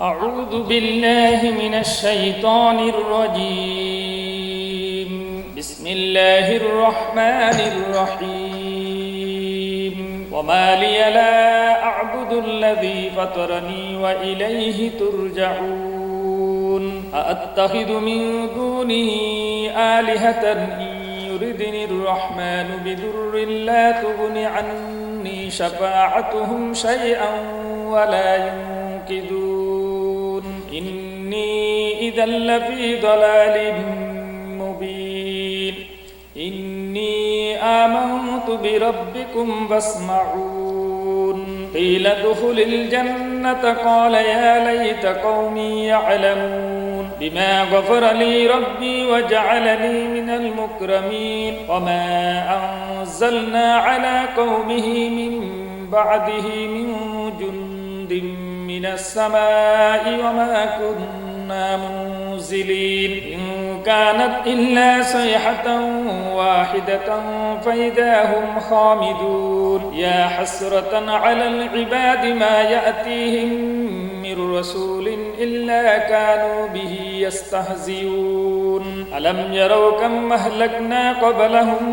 أعوذ بالله من الشيطان الرجيم. بسم الله الرحمن الرحيم. وما لي لا أعبد الذي فطرني وإليه ترجعون. أأتخذ من دونه آلهة إن يردني الرحمن بضر لا تغن عني شفاعتهم شيئا ولا ينقذون. إني إذا لفي ضلال مبين. إني آمنت بربكم فاسمعون. قيل ادخل الجنة قال يا ليت قومي يعلمون بما غفر لي ربي وجعلني من المكرمين. وما أنزلنا على قومه من بعده من جند من السماء وما كنا منزلين. إن كانت إلا صيحة واحدة فإذا هم خامدون. يا حسرة على العباد ما يأتيهم من رسول إلا كانوا به يستهزئون. ألم يروا كم أهلكنا قبلهم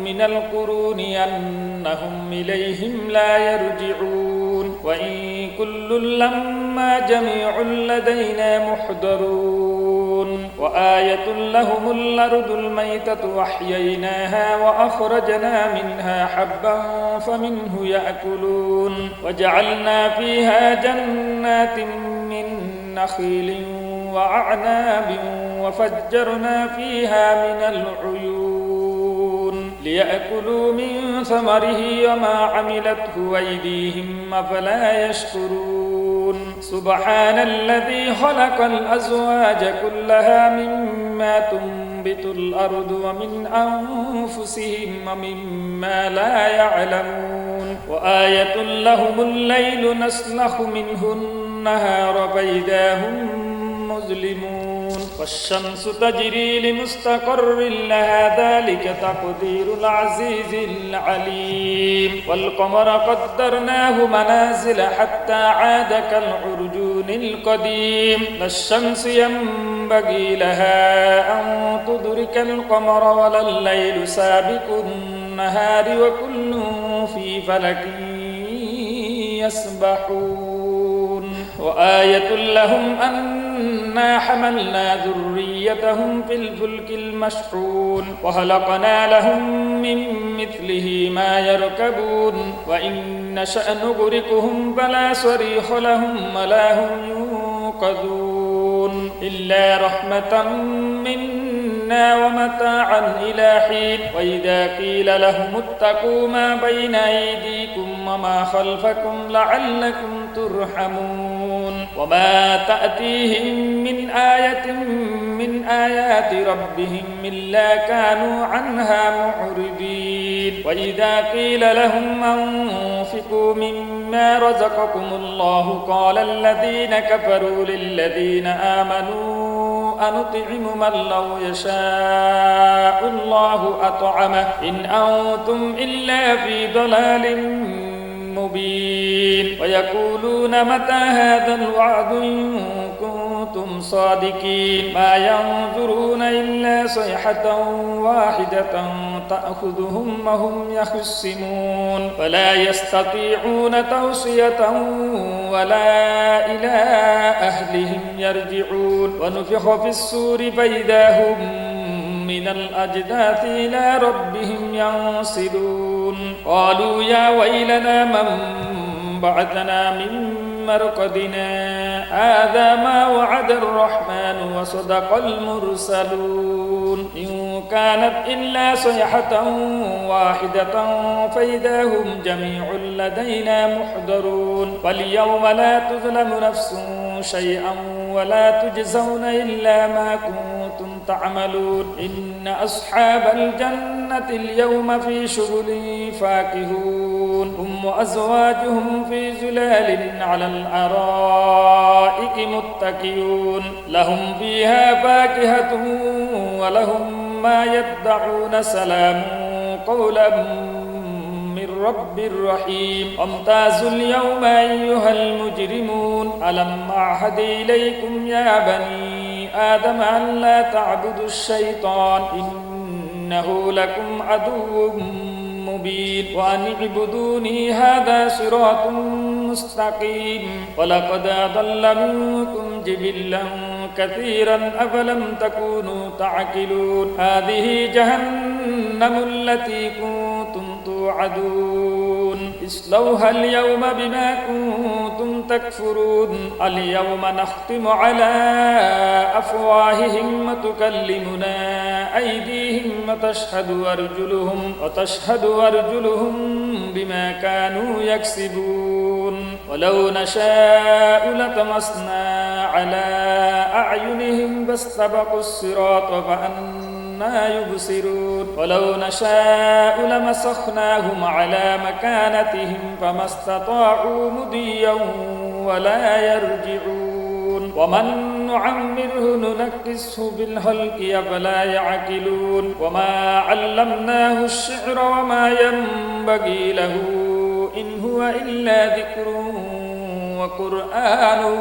من القرون أنهم إليهم لا يرجعون. وإن كل لما جميع لدينا محضرون. وآية لهم الأرض الميتة وأحييناها وأخرجنا منها حبا فمنه يأكلون. وجعلنا فيها جنات من نخيل وأعناب وفجرنا فيها من العيون ليأكلوا من ثمره وما عملته أيديهم أفلا يشكرون. سبحان الذي خلق الأزواج كلها مما تنبت الأرض ومن أنفسهم ومما لا يعلمون. وآية لهم الليل نسلخ منه النهار فإذا هم مظلمون. والشمس تجري لمستقر لها ذلك تقدير العزيز العليم. والقمر قدرناه منازل حتى عاد كالعرجون القديم. لا الشمس ينبغي لها أن تدرك القمر ولا الليل سابق النهار وكل في فلك يسبحون. وآية لهم أنا حملنا ذريتهم في الفلك المشحون وخلقنا لهم من مثله ما يركبون. وإن نشأ نغرقهم فلا صريخ لهم ولا هم ينقذون إلا رحمة منا ومتاعا إلى حين. وإذا قيل لهم اتقوا ما بين أيديكم وما خلفكم لعلكم ترحمون. وما تأتيهم من آية من آيات ربهم إلا كانوا عنها معرضين. وإذا قيل لهم أنفقوا مما رزقكم الله قال الذين كفروا للذين آمنوا أنطعم من لو يشاء الله أطعمه إن أنتم إلا في ضلال مبين. ويقولون متى هذا الوعد إن كنتم صادقين. ما ينظرون إلا صيحة واحدة تأخذهم وهم يخصمون. فلا يستطيعون توصية ولا إلى أهلهم يرجعون. ونفخ في الصور فإذا هم من الأجداث إلى ربهم ينسلون. قالوا يا ويلنا من بعثنا من مرقدنا هذا ما وعد الرحمن وصدق المرسلون. إن كانت إلا صيحة واحدة فإذا هم جميع لدينا محضرون. فاليوم لا تظلم نفس شيئا ولا تجزون إلا ما كنتم تعملون. إن أصحاب الجنة اليوم في شغل فاكهون. هم وأزواجهم في زلال على الأرائك متكئون. لهم فيها فاكهة ولهم ما يدعون. سلام قولا من الرب الرحيم وامتازوا اليوم أيها المجرمون ألم أعهد إليكم يا بني آدم أن لا تعبدوا الشيطان إنه لكم عدو مبين وأن اعبدوني هذا صراط مستقيم ولقد أضل منكم جبلا كثيرا أفلم تكونوا تعقلون هذه جهنم التي كنتم توعدون اصلوها اليوم بما كنتم تكفرون اليوم نختم على أفواههم وتكلمنا أيديهم وتشهد أرجلهم بما كانوا يكسبون ولو نشاء لطمسنا على أعينهم فاستبقوا الصراط فأنى يبصرون ولو نشاء لمسخناهم على مكانتهم فما استطاعوا مضيا ولا يرجعون ومن نعمره ننكسه بالخلق أفلا يعقلون وما علمناه الشعر وما ينبغي له إن هو إلا ذكر وقرآن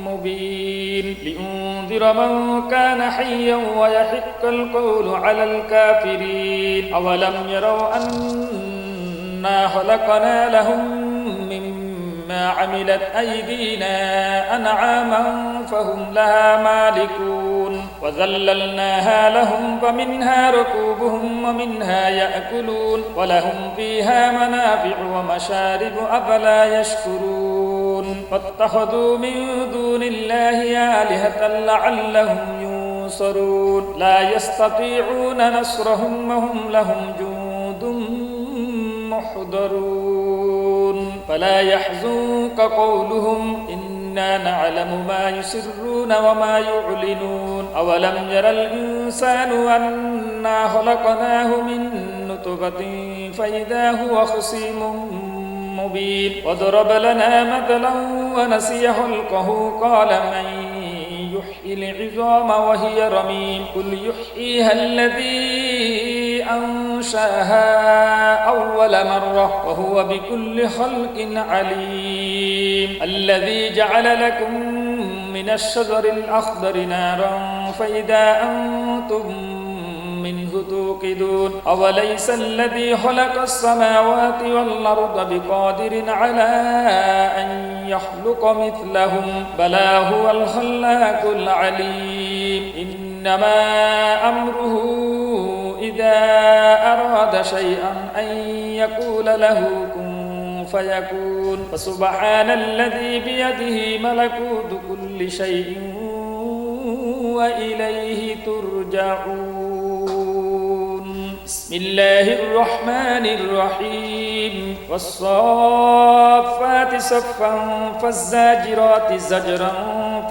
مبين لينذر من كان حيا ويحق القول على الكافرين أولم يروا أنا خلقنا لهم مما عملت أيدينا أنعاما فهم لها مالكون وذللناها لهم فمنها ركوبهم ومنها يأكلون ولهم فيها منافع ومشارب أفلا يشكرون واتخذوا من دون الله آلهة لعلهم ينصرون لا يستطيعون نصرهم وهم لهم جند محضرون فلا يحزنك قولهم إنا نعلم ما يسرون وما يعلنون أولم ير الإنسان أنا خلقناه من نطفة فإذا هو خصيم مبين وضرب لنا مثلا ونسي خلقه قال من يحيي العظام وهي رميم قل يحييها الذي أنشأها أول مرة وهو بكل خلق عليم الذي جعل لكم من الشجر الأخضر نارا فإذا أنتم منه توقدون أوليس الذي خلق السماوات والأرض بقادر على أن يخلق مثلهم بلى هو الخلاق العليم إنما أمره إذا أراد شيئا أن يقول له كن فيكون فسبحان الذي بيده ملكوت كل شيء وإليه ترجعون بسم الله الرحمن الرحيم والصافات صفا فالزاجرات زجرا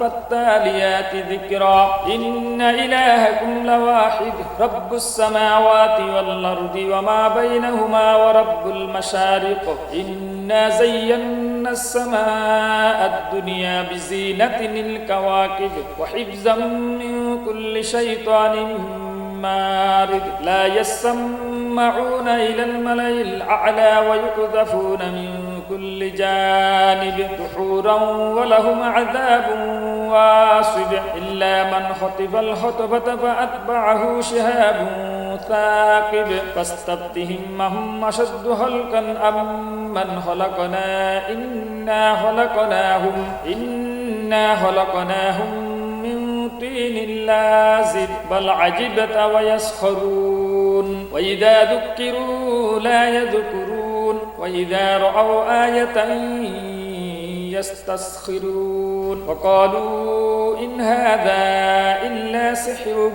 فالتاليات ذكرا إن إلهكم لواحد رب السماوات والأرض وما بينهما ورب المشارق إنا زينا السماء الدنيا بزينة الكواكب وحفظا من كل شيطان مارد لا يسمعون إلى الملأ الأعلى ويقذفون من كل جانب دحورا ولهم عذاب واصب إلا من خطف الخطفة فأتبعه شهاب ثاقب فاستفتهم هم أشد خلقا أم من خلقنا إنا خلقناهم طين لازب بل عجبت ويسخرون وإذا ذكروا لا يذكرون وإذا رأوا آية يستسخرون وقالوا إن هذا إلا سحر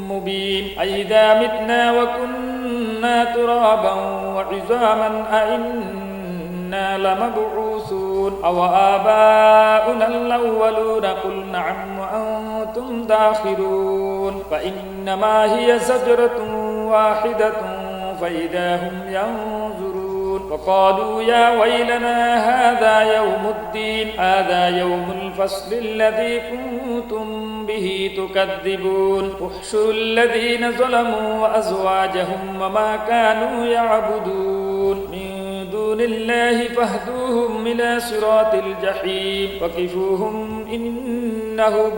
مبين أئذا متنا وكنا ترابا وعظاما أئنا لمبعوثون أو آباؤنا الأولون قل نعم وأنتم داخرون فإنما هي زجرة واحدة فإذا هم ينظرون وقالوا يا ويلنا هذا يوم الدين هذا يوم الفصل الذي كنتم به تكذبون احشروا الذين ظلموا وأزواجهم وما كانوا يعبدون من دون الله فاهدوهم إلى صراط الجحيم وقفوهم إنهم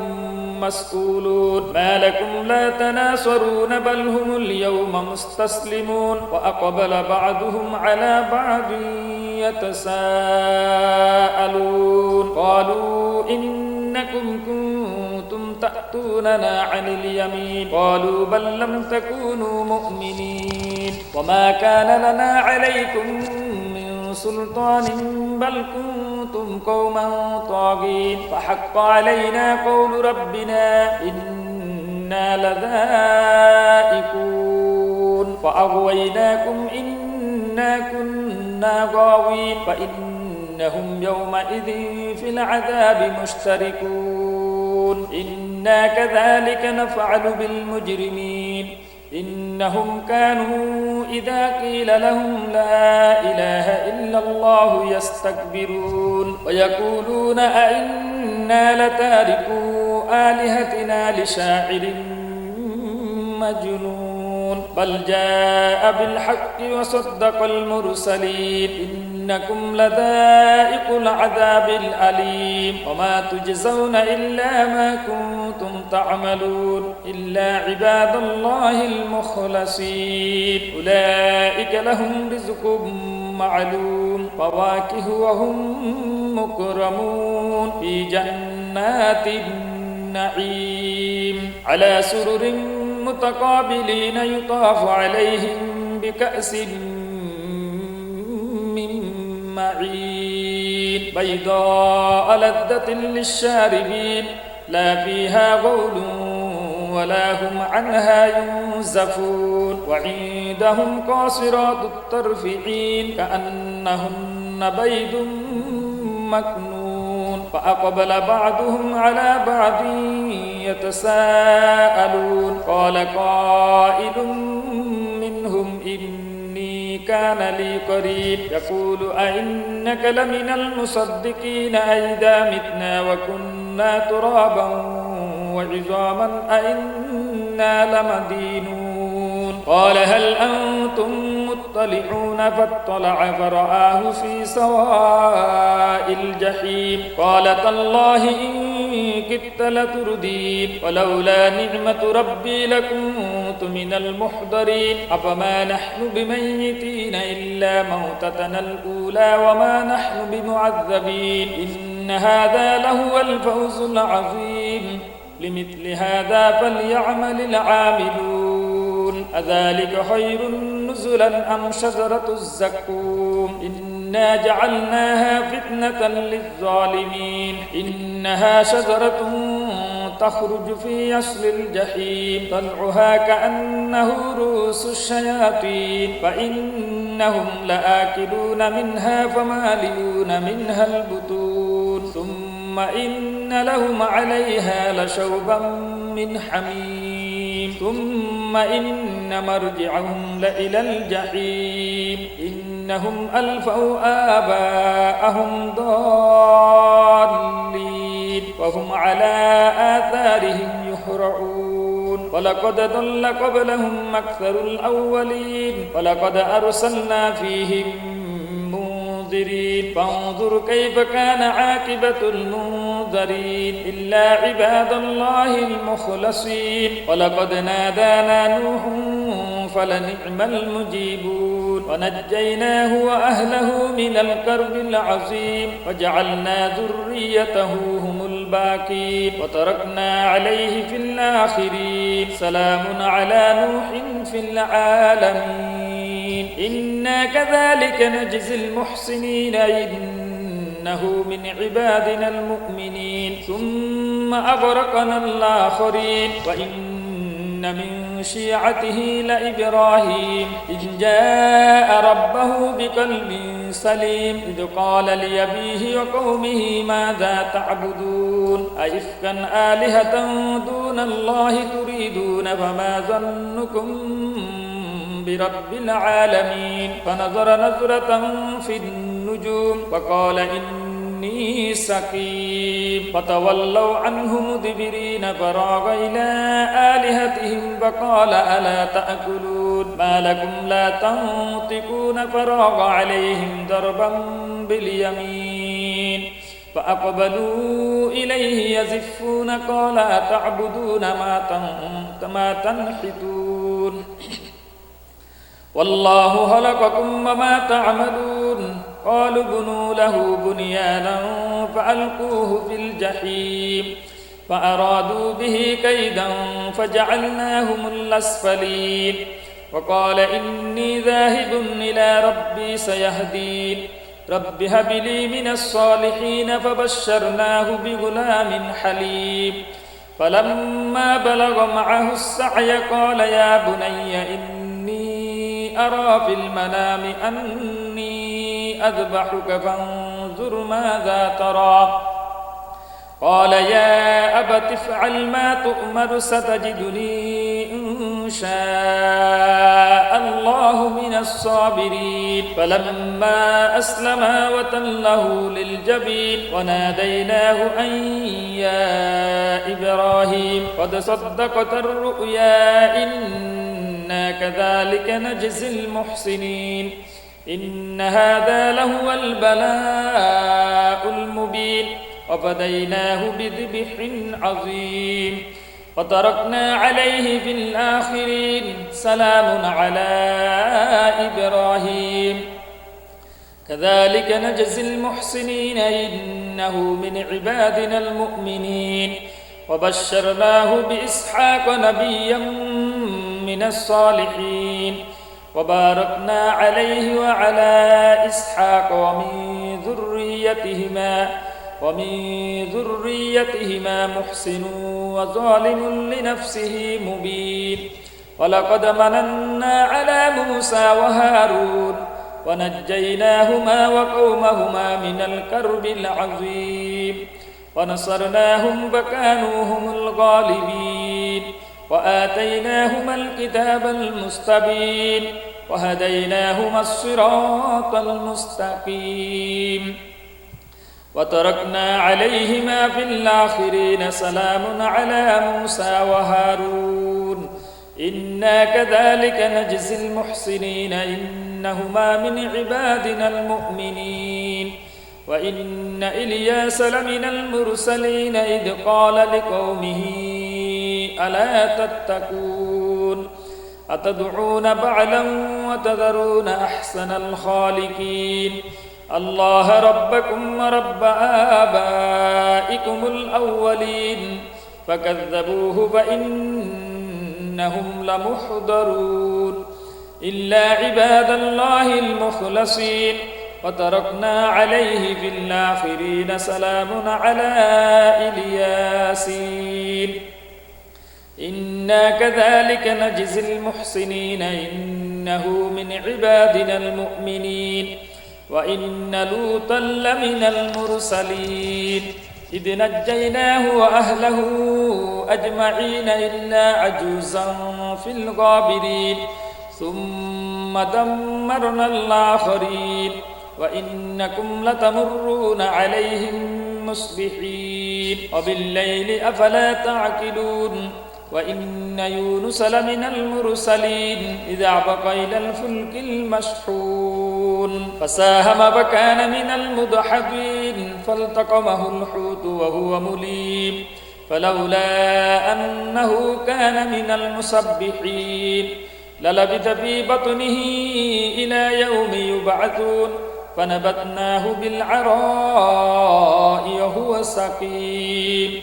مسؤولون ما لكم لا تناصرون بل هم اليوم مستسلمون وأقبل بعضهم على بعض يتساءلون قالوا إنكم كنتم تأتوننا عن اليمين قالوا بل لم تكونوا مؤمنين وما كان لنا عليكم من سلطان بل كنتم قوما طاغين فحق علينا قول ربنا إنا لذائقون فأغويناكم إنا كنا غاوين فإنهم يومئذ في العذاب مشتركون إنا كذلك نفعل بالمجرمين إنهم كانوا إذا قيل لهم لا إله إلا الله يستكبرون ويقولون أئنا لتاركو آلهتنا لشاعر مجنون بل جاء بالحق وصدق المرسلين إنكم لذائق العذاب الأليم وما تجزون إلا ما كنتم تعملون إلا عباد الله المخلصين أولئك لهم رزق معلوم فواكه وهم مكرمون في جنات النعيم على سرر متقابلين يطاف عليهم بكأس من معين بيضاء لذة للشاربين لا فيها غول ولا هم عنها ينزفون وعندهم قاصرات الطرف عين كأنهن بيض مكنون فأقبل بعضهم على بعض يتساءلون قال قائل منهم إني كان لي قرين يقول أئنك لمن المصدقين أئذا متنا وكنا ترابا وعظاما أئنا لمدينون قال هل أنتم مطلعون فاطلع فرآه في سواء الجحيم قال تالله إن كدت لتردين ولولا نعمة ربي لكنت من المحضرين أفما نحن بميتين إلا موتتنا الأولى وما نحن بمعذبين إن هذا لهو الفوز العظيم لمثل هذا فليعمل العاملون أذلك خير نزلا أم شجرة الزقوم إنا جعلناها فتنة للظالمين إنها شجرة تخرج في أصل الجحيم طلعها كأنه رؤوس الشياطين فإنهم لآكلون منها فمالئون منها البطون ثم إن لهم عليها لشوبا من حميم ثم إن مرجعهم لإلى الجحيم إنهم ألفوا آباءهم ضالين وهم على آثارهم يهرعون ولقد ضل قبلهم أكثر الأولين ولقد أرسلنا فيهم منذرين فانظر كيف كان عاقبة المنذرين إلا عباد الله المخلصين ولقد نادانا نوح فلنعم المجيبون ونجيناه وأهله من الكرب العظيم وجعلنا ذريته هم الباقين وتركنا عليه في الآخرين سلام على نوح في العالمين إنا كذلك نجزي المحسنين إنه من عبادنا المؤمنين ثم أغرقنا الآخرين وإن من شيعته لإبراهيم إذ جاء ربه بقلب سليم إذ قال لأبيه وقومه ماذا تعبدون أئفكا آلهة دون الله تريدون فما ظنكم برب العالمين فنظر نظرة في النجوم وقال إني وإني سقيم فتولوا عنه مدبرين فراغ إلى آلهتهم فقال ألا تأكلون ما لكم لا تنطقون فراغ عليهم ضربا باليمين فأقبلوا إليه يزفون قال أتعبدون ما تنحتون والله خلقكم وما تعملون قالوا بنوا له بنيانا فألقوه في الجحيم فأرادوا به كيدا فجعلناهم الأسفلين وقال إني ذاهب إلى ربي سيهدين رب هب لي من الصالحين فبشرناه بغلام حليم فلما بلغ معه السعي قال يا بني إني أرى في المنام أني أذبحك فانظر ماذا ترى قال يا أبت افعل ما تؤمر ستجدني إن شاء الله من الصابرين فلما أسلما وتله للجبين وناديناه أن يا إبراهيم قد صدقت الرؤيا إنا كذلك نجزي المحسنين إن هذا لهو البلاء المبين وفديناه بذبح عظيم وتركنا عليه في الآخرين سلام على إبراهيم كذلك نجزي المحسنين إنه من عبادنا المؤمنين وبشرناه بإسحاق نبيا من الصالحين وباركنا عليه وعلى إسحاق ومن ذريتهما محسن وظالم لنفسه مبين ولقد مننا على موسى وهارون ونجيناهما وقومهما من الكرب العظيم ونصرناهم فكانوا هم الغالبين وآتيناهما الكتاب المستبين وهديناهما الصراط المستقيم وتركنا عليهما في الآخرين سلام على موسى وهارون إنا كذلك نجزي المحسنين إنهما من عبادنا المؤمنين وإن إلياس لمن المرسلين إذ قال لقومه ألا تتقون أتدعون بعلا وتذرون أحسن الخالقين الله ربكم ورب آبائكم الأولين فكذبوه فإنهم لمحضرون إلا عباد الله المخلصين وتركنا عليه في الآخرين سلام على إلياسين إنا كذلك نجزي المحسنين إنه من عبادنا المؤمنين وإن لوطا لمن المرسلين إذ نجيناه وأهله أجمعين إلا عجوزا في الغابرين ثم دمرنا الآخرين وإنكم لتمرون عليهم مصبحين وبالليل أفلا تعقلون وإن يونس لمن المرسلين إذ عبق إلى الفلك المشحون فساهم فكان من المدحضين فالتقمه الحوت وهو مليم فلولا أنه كان من المسبحين للبث في بطنه إلى يوم يبعثون فنبذناه بالعراء وهو سقيم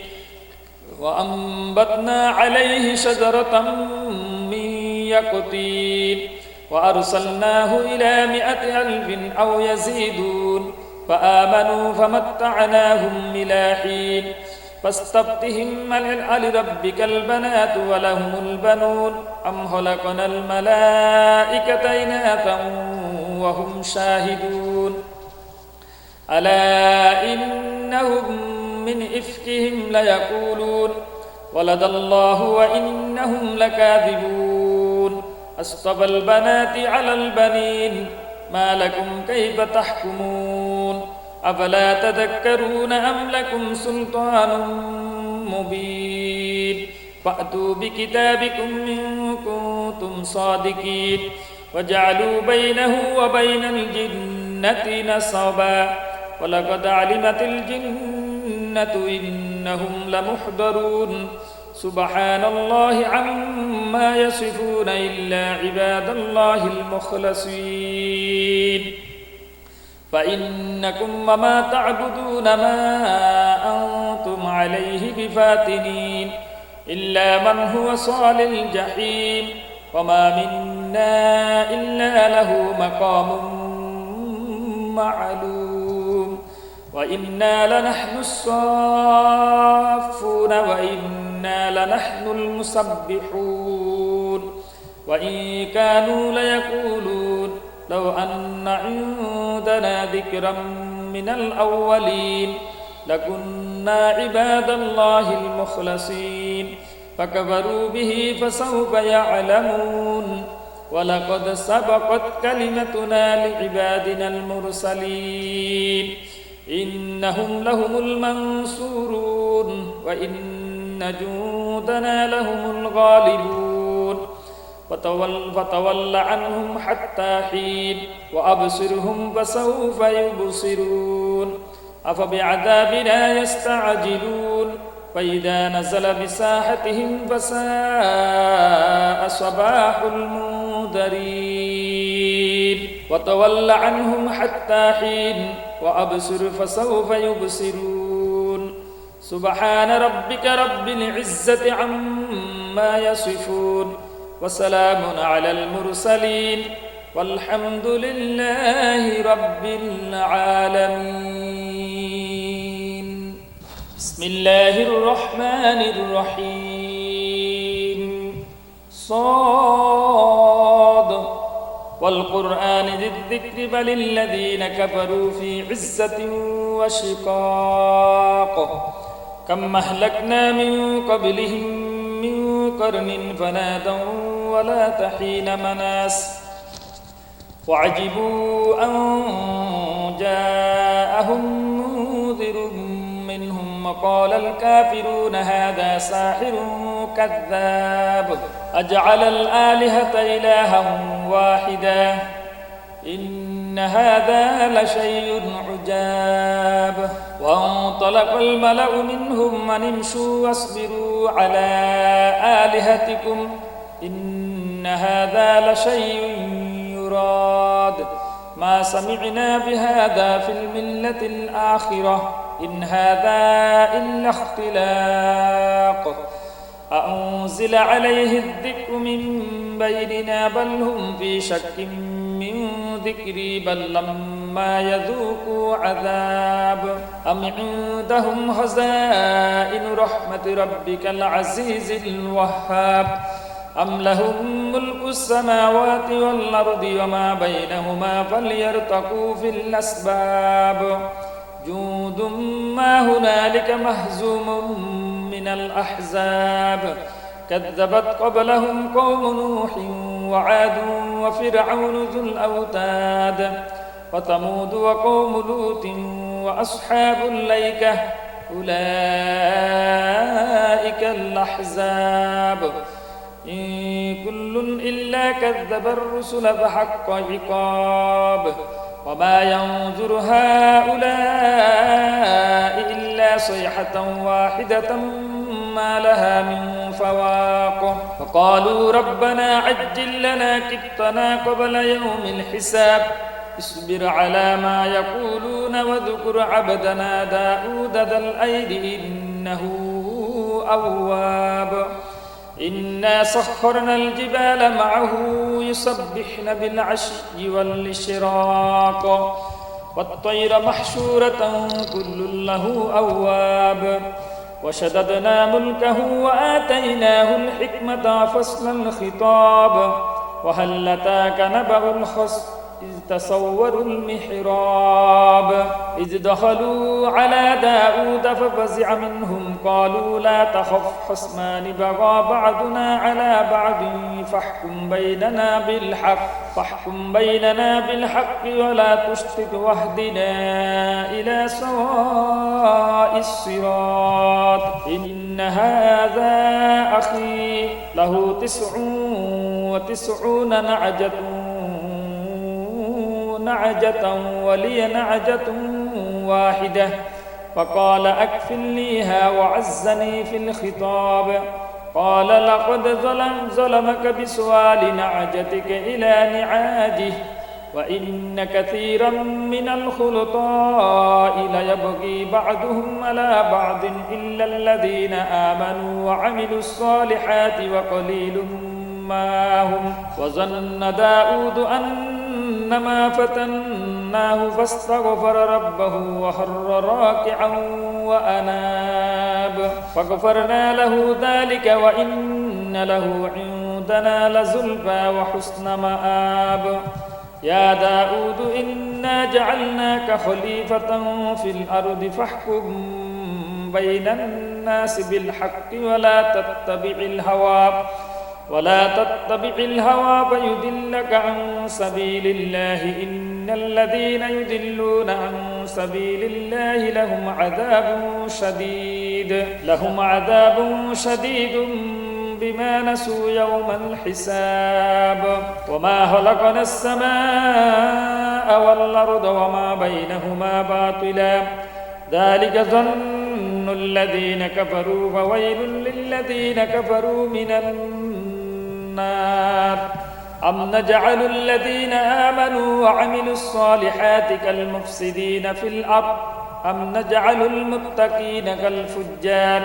وأنبتنا عليه شجرة من يقطين وأرسلناه إلى 100,000 أو يزيدون فآمنوا فمتعناهم إلى حين فاستفتهم ألربك البنات ولهم البنون أم خلقنا الملائكة إناثا وهم شاهدون ألا إنهم من إفكهم ليقولون ولد الله وإنهم لكاذبون أصطفى البنات على البنين ما لكم كيف تحكمون أفلا تذكرون أم لكم سلطان مبين فأتوا بكتابكم إن كنتم صادقين وجعلوا بينه وبين الجنة نصبا ولقد علمت الجنة إنهم لمحضرون سبحان الله عما يصفون إلا عباد الله المخلصين فإنكم وما تعبدون ما أنتم عليه بفاتنين إلا من هو صال الجحيم وما منا إلا له مقام معلوم وإنا لنحن الصافون وإنا لنحن المسبحون وإن كانوا ليقولون لو أن عندنا ذكرا من الأولين لكنا عباد الله المخلصين فكفروا به فسوف يعلمون ولقد سبقت كلمتنا لعبادنا المرسلين إنهم لهم المنصورون وإن جندنا لهم الغالبون فتول عنهم حتى حين وأبصرهم فسوف يبصرون أفبعذابنا يستعجلون فإذا نزل بساحتهم فساء صباح المنذرين وتول عنهم حتى حين وأبصر فسوف يبصرون سبحان ربك رب العزة عما يصفون وسلام على المرسلين والحمد لله رب العالمين بسم الله الرحمن الرحيم صاد والقرآن ذي الذكر بل الذين كفروا في عزة وشقاق كم أهلكنا من قبلهم من قرن فنادوا ولا تحين مناس وعجبوا أن جاءهم منذر منهم وقال الكافرون هذا ساحر كذاب أجعل الآلهة إلها واحدا إن هذا لشيء عجاب وانطلق الملأ منهم أن امشوا واصبروا على آلهتكم إن هذا لشيء يراد ما سمعنا بهذا في الملة الآخرة إن هذا إلا اختلاق أأنزل عليه الذكر من بيننا بل هم في شك من ذكري بل لما يذوقوا عذاب أم عندهم خزائن رحمة ربك العزيز الوهاب أم لهم ملك السماوات والأرض وما بينهما فليرتقوا في الأسباب جند ما هنالك مهزوم من الأحزاب كذبت قبلهم قوم نوح وعاد وفرعون ذو الأوتاد وثمود وقوم لوط وأصحاب الأيكة أولئك الأحزاب إن كل إلا كذب الرسل فحق عقاب وما ينظر هؤلاء إلا صيحة واحدة ما لها من فواق فقالوا ربنا عجل لنا كبتنا قبل يوم الحساب اصبر على ما يقولون واذكر عبدنا داود ذا الأيد إنه أواب إنا سخرنا الجبال معه يسبحن بالعشي والإشراق والطير محشورة كل له أواب وشددنا ملكه وآتيناه الحكمة فصل الخطاب وهل أتاك نبأ الخصم إذ تصوروا المحراب إذ دخلوا على داود ففزع منهم قالوا لا تخف خصمان بغى بعضنا على بعض فاحكم بيننا بالحق ولا تشطط واهدنا إلى سواء الصراط إن هذا أخي له 99 نعجة ولي نعجة واحدة فقال أكفلنيها وعزني في الخطاب قال لقد ظلمك بسؤال نعجتك إلى نعاجه وإن كثيرا من الخلطاء ليبغي بعضهم على بعض إلا الذين آمنوا وعملوا الصالحات وقليل ما هم وظن داود أنما فتناه فاستغفر ربه وخر راكعا وأناب فغفرنا له ذلك وإن له عندنا لزلفى وحسن مآب يا داود إنا جعلناك خليفة في الأرض فاحكم بين الناس بالحق ولا تتبع الهوى فيضلك عن سبيل الله إن الذين يضلون عن سبيل الله لهم عذاب شديد بما نسوا يوم الحساب وما خلقنا السماء والأرض وما بينهما باطلا ذلك ظن الذين كفروا فويل للذين كفروا من النار أم نجعل الذين آمنوا وعملوا الصالحات كالمفسدين في الأرض أم نجعل المتقين كالفجار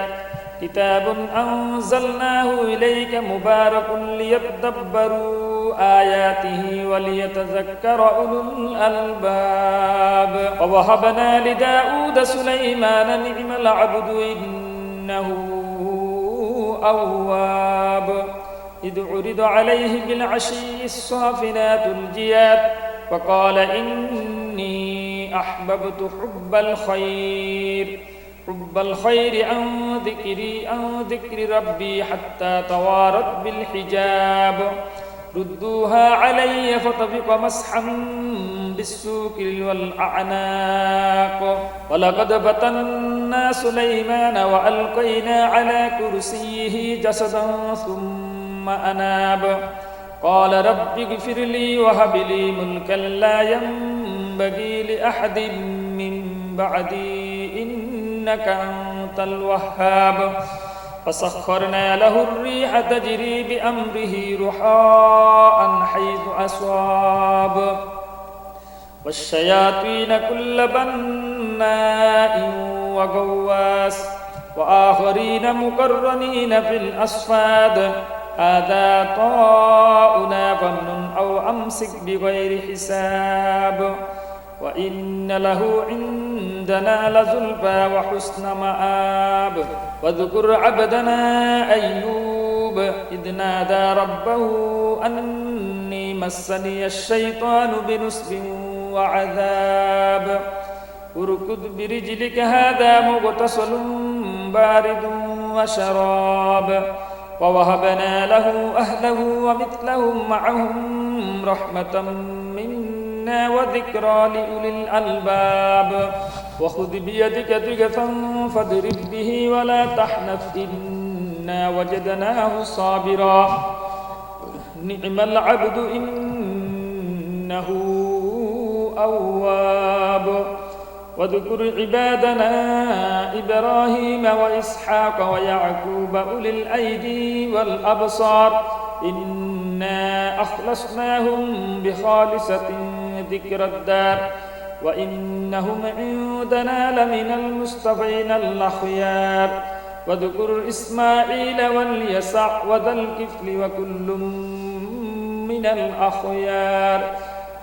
كتاب أنزلناه إليك مبارك ليتدبروا آياته وليتذكر أولو الألباب ووهبنا لداود سليمان نعم العبد إنه أواب إذ عرض عليه بالعشي الصافنات الجياد فقال إني أحببت حب الخير عن ذكر ربي حتى توارت بالحجاب ردوها علي فطبق مسحا بالسوق والأعناق ولقد فتنا سليمان وألقينا على كرسيه جسدا ثم أناب قال رب اغفر لي وهب لي ملكا لا ينبغي لأحد من بعدي إنك أنت الوهاب فسخرنا له الريح تجري بأمره رخاء حيث أصاب والشياطين كل بناء وغواص وآخرين مقرنين في الأصفاد هذا طاؤنا فامنن أو أمسك بغير حساب وإن له عندنا لزلفى وحسن مآب واذكر عبدنا أيوب إذ نادى ربه أني مسني الشيطان بنصب وعذاب اركض برجلك هذا مغتسل بارد وشراب ووهبنا له أهله ومثلهم معهم رحمة منا وذكرى لأولي الألباب وخذ بيدك ضغثا فاضرب به ولا تحنث إنا وجدناه صابرا نعم العبد إنه أواب واذكر عبادنا إبراهيم وإسحاق ويعقوب أولي الأيدي والأبصار إنا أخلصناهم بخالصة ذكر الدار وإنهم عندنا لمن المصطفين الأخيار واذكر إسماعيل واليسع وذا الكفل وكل من الأخيار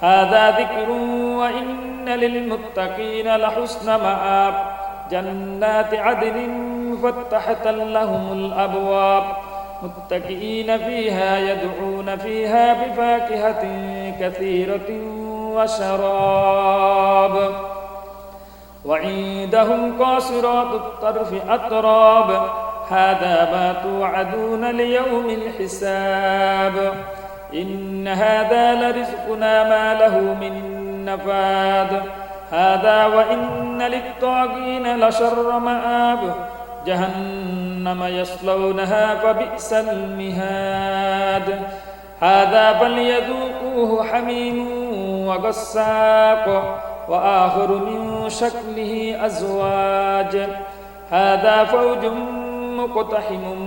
هذا ذكر وإن للمتقين لحسن مآب جنات عدن مفتحة لهم الأبواب متكئين فيها يدعون فيها بفاكهة كثيرة وشراب وعندهم قاصرات الطرف أتراب هذا ما توعدون ليوم الحساب إن هذا لرزقنا ما له من نفاد هذا وإن للطاغين لشر مآب جهنم يصلونها فبئس المهاد هذا فليذوقوه حميم وغساق وآخر من شكله أزواج هذا فوج مقتحم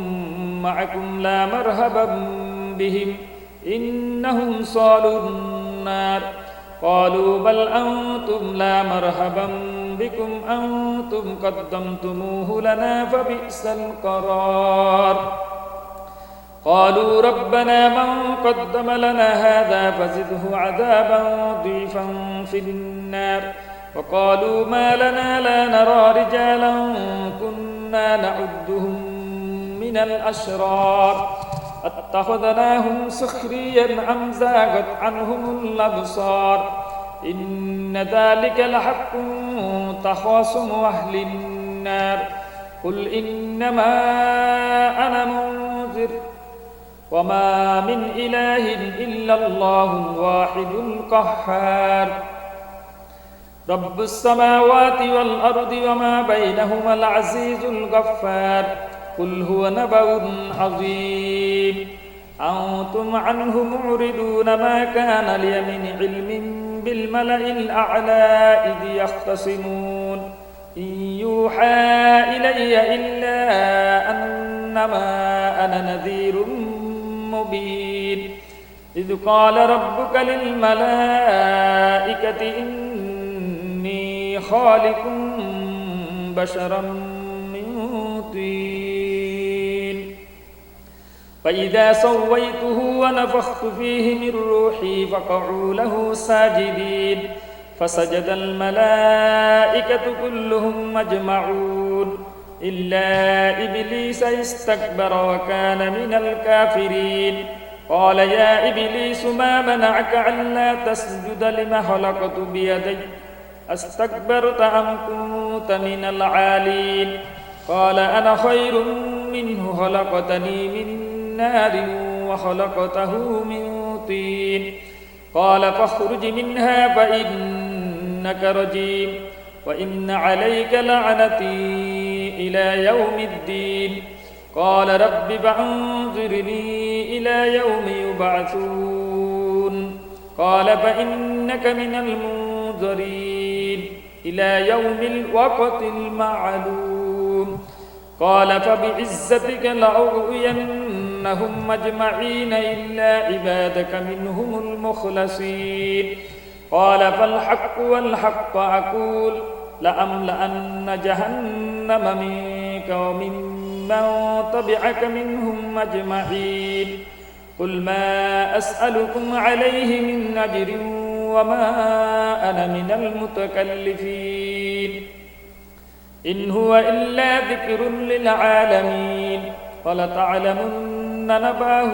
معكم لا مرهبا بهم إنهم صالوا النار قالوا بل أنتم لا مرحبا بكم أنتم قدمتموه لنا فبئس القرار قالوا ربنا من قدم لنا هذا فزده عذابا ضيفا في النار وقالوا ما لنا لا نرى رجالا كنا نعدهم من الأشرار اتخذناهم سخريا أم زاغت عنهم الأبصار إن ذلك لحق تخاصم أهل النار قل إنما أنا منذر وما من إله إلا الله الواحد القهار رب السماوات والأرض وما بينهما العزيز الغفار قل هو نبأ عظيم أنتم عنه معرضون ما كان لي من علم بالملأ الأعلى إذ يختصمون إن يوحى إلي إلا أنما أنا نذير مبين إذ قال ربك للملائكة إني خالق بشرا من طين فإذا سويته ونفخت فيه من روحي فقعوا له ساجدين فسجد الملائكة كلهم أجمعون إلا إبليس استكبر وكان من الكافرين قال يا إبليس ما منعك ألا تسجد لما خلقت بيدي أستكبرت أم كنت من العالين قال أنا خير منه خلقتني من نار وخلقته من طين قال فاخرج منها فإنك رجيم وإن عليك لعنتي إلى يوم الدين قال رب فأنظرني إلى يوم يبعثون قال فإنك من المنظرين إلى يوم الوقت المعلوم قال فبعزتك لأغوينهم أجمعين إلا عبادك منهم المخلصين قال فالحق والحق أقول لأملأن جهنم منك وممن تبعك منهم أجمعين قل ما أسألكم عليه من أجر وما أنا من المتكلفين إن هو إلا ذكر للعالمين فلتعلمن نبأه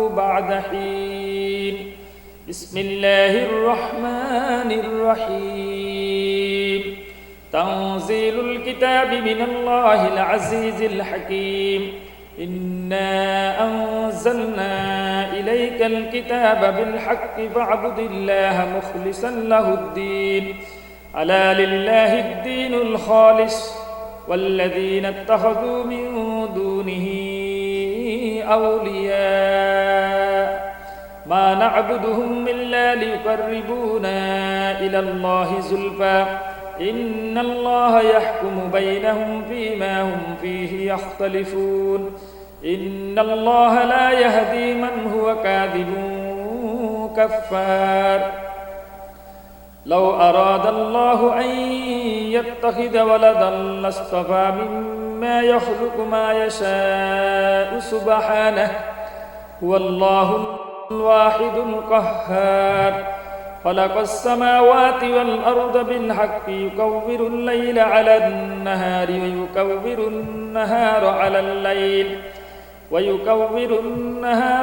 بعد حين بسم الله الرحمن الرحيم تنزيل الكتاب من الله العزيز الحكيم إنا أنزلنا إليك الكتاب بالحق فاعبد الله مخلصا له الدين ألا لله الدين الخالص والذين اتخذوا من دونه أولياء ما نعبدهم إلا ليقربونا إلى الله زلفى إن الله يحكم بينهم فيما هم فيه يختلفون إن الله لا يهدي من هو كاذب كفار لو أراد الله أن يتخذ ولدا لاصطفى مما يخلق ما يشاء سبحانه هو الله الواحد القهار خلق السماوات والأرض بالحق يكور الليل على النهار ويكور النهار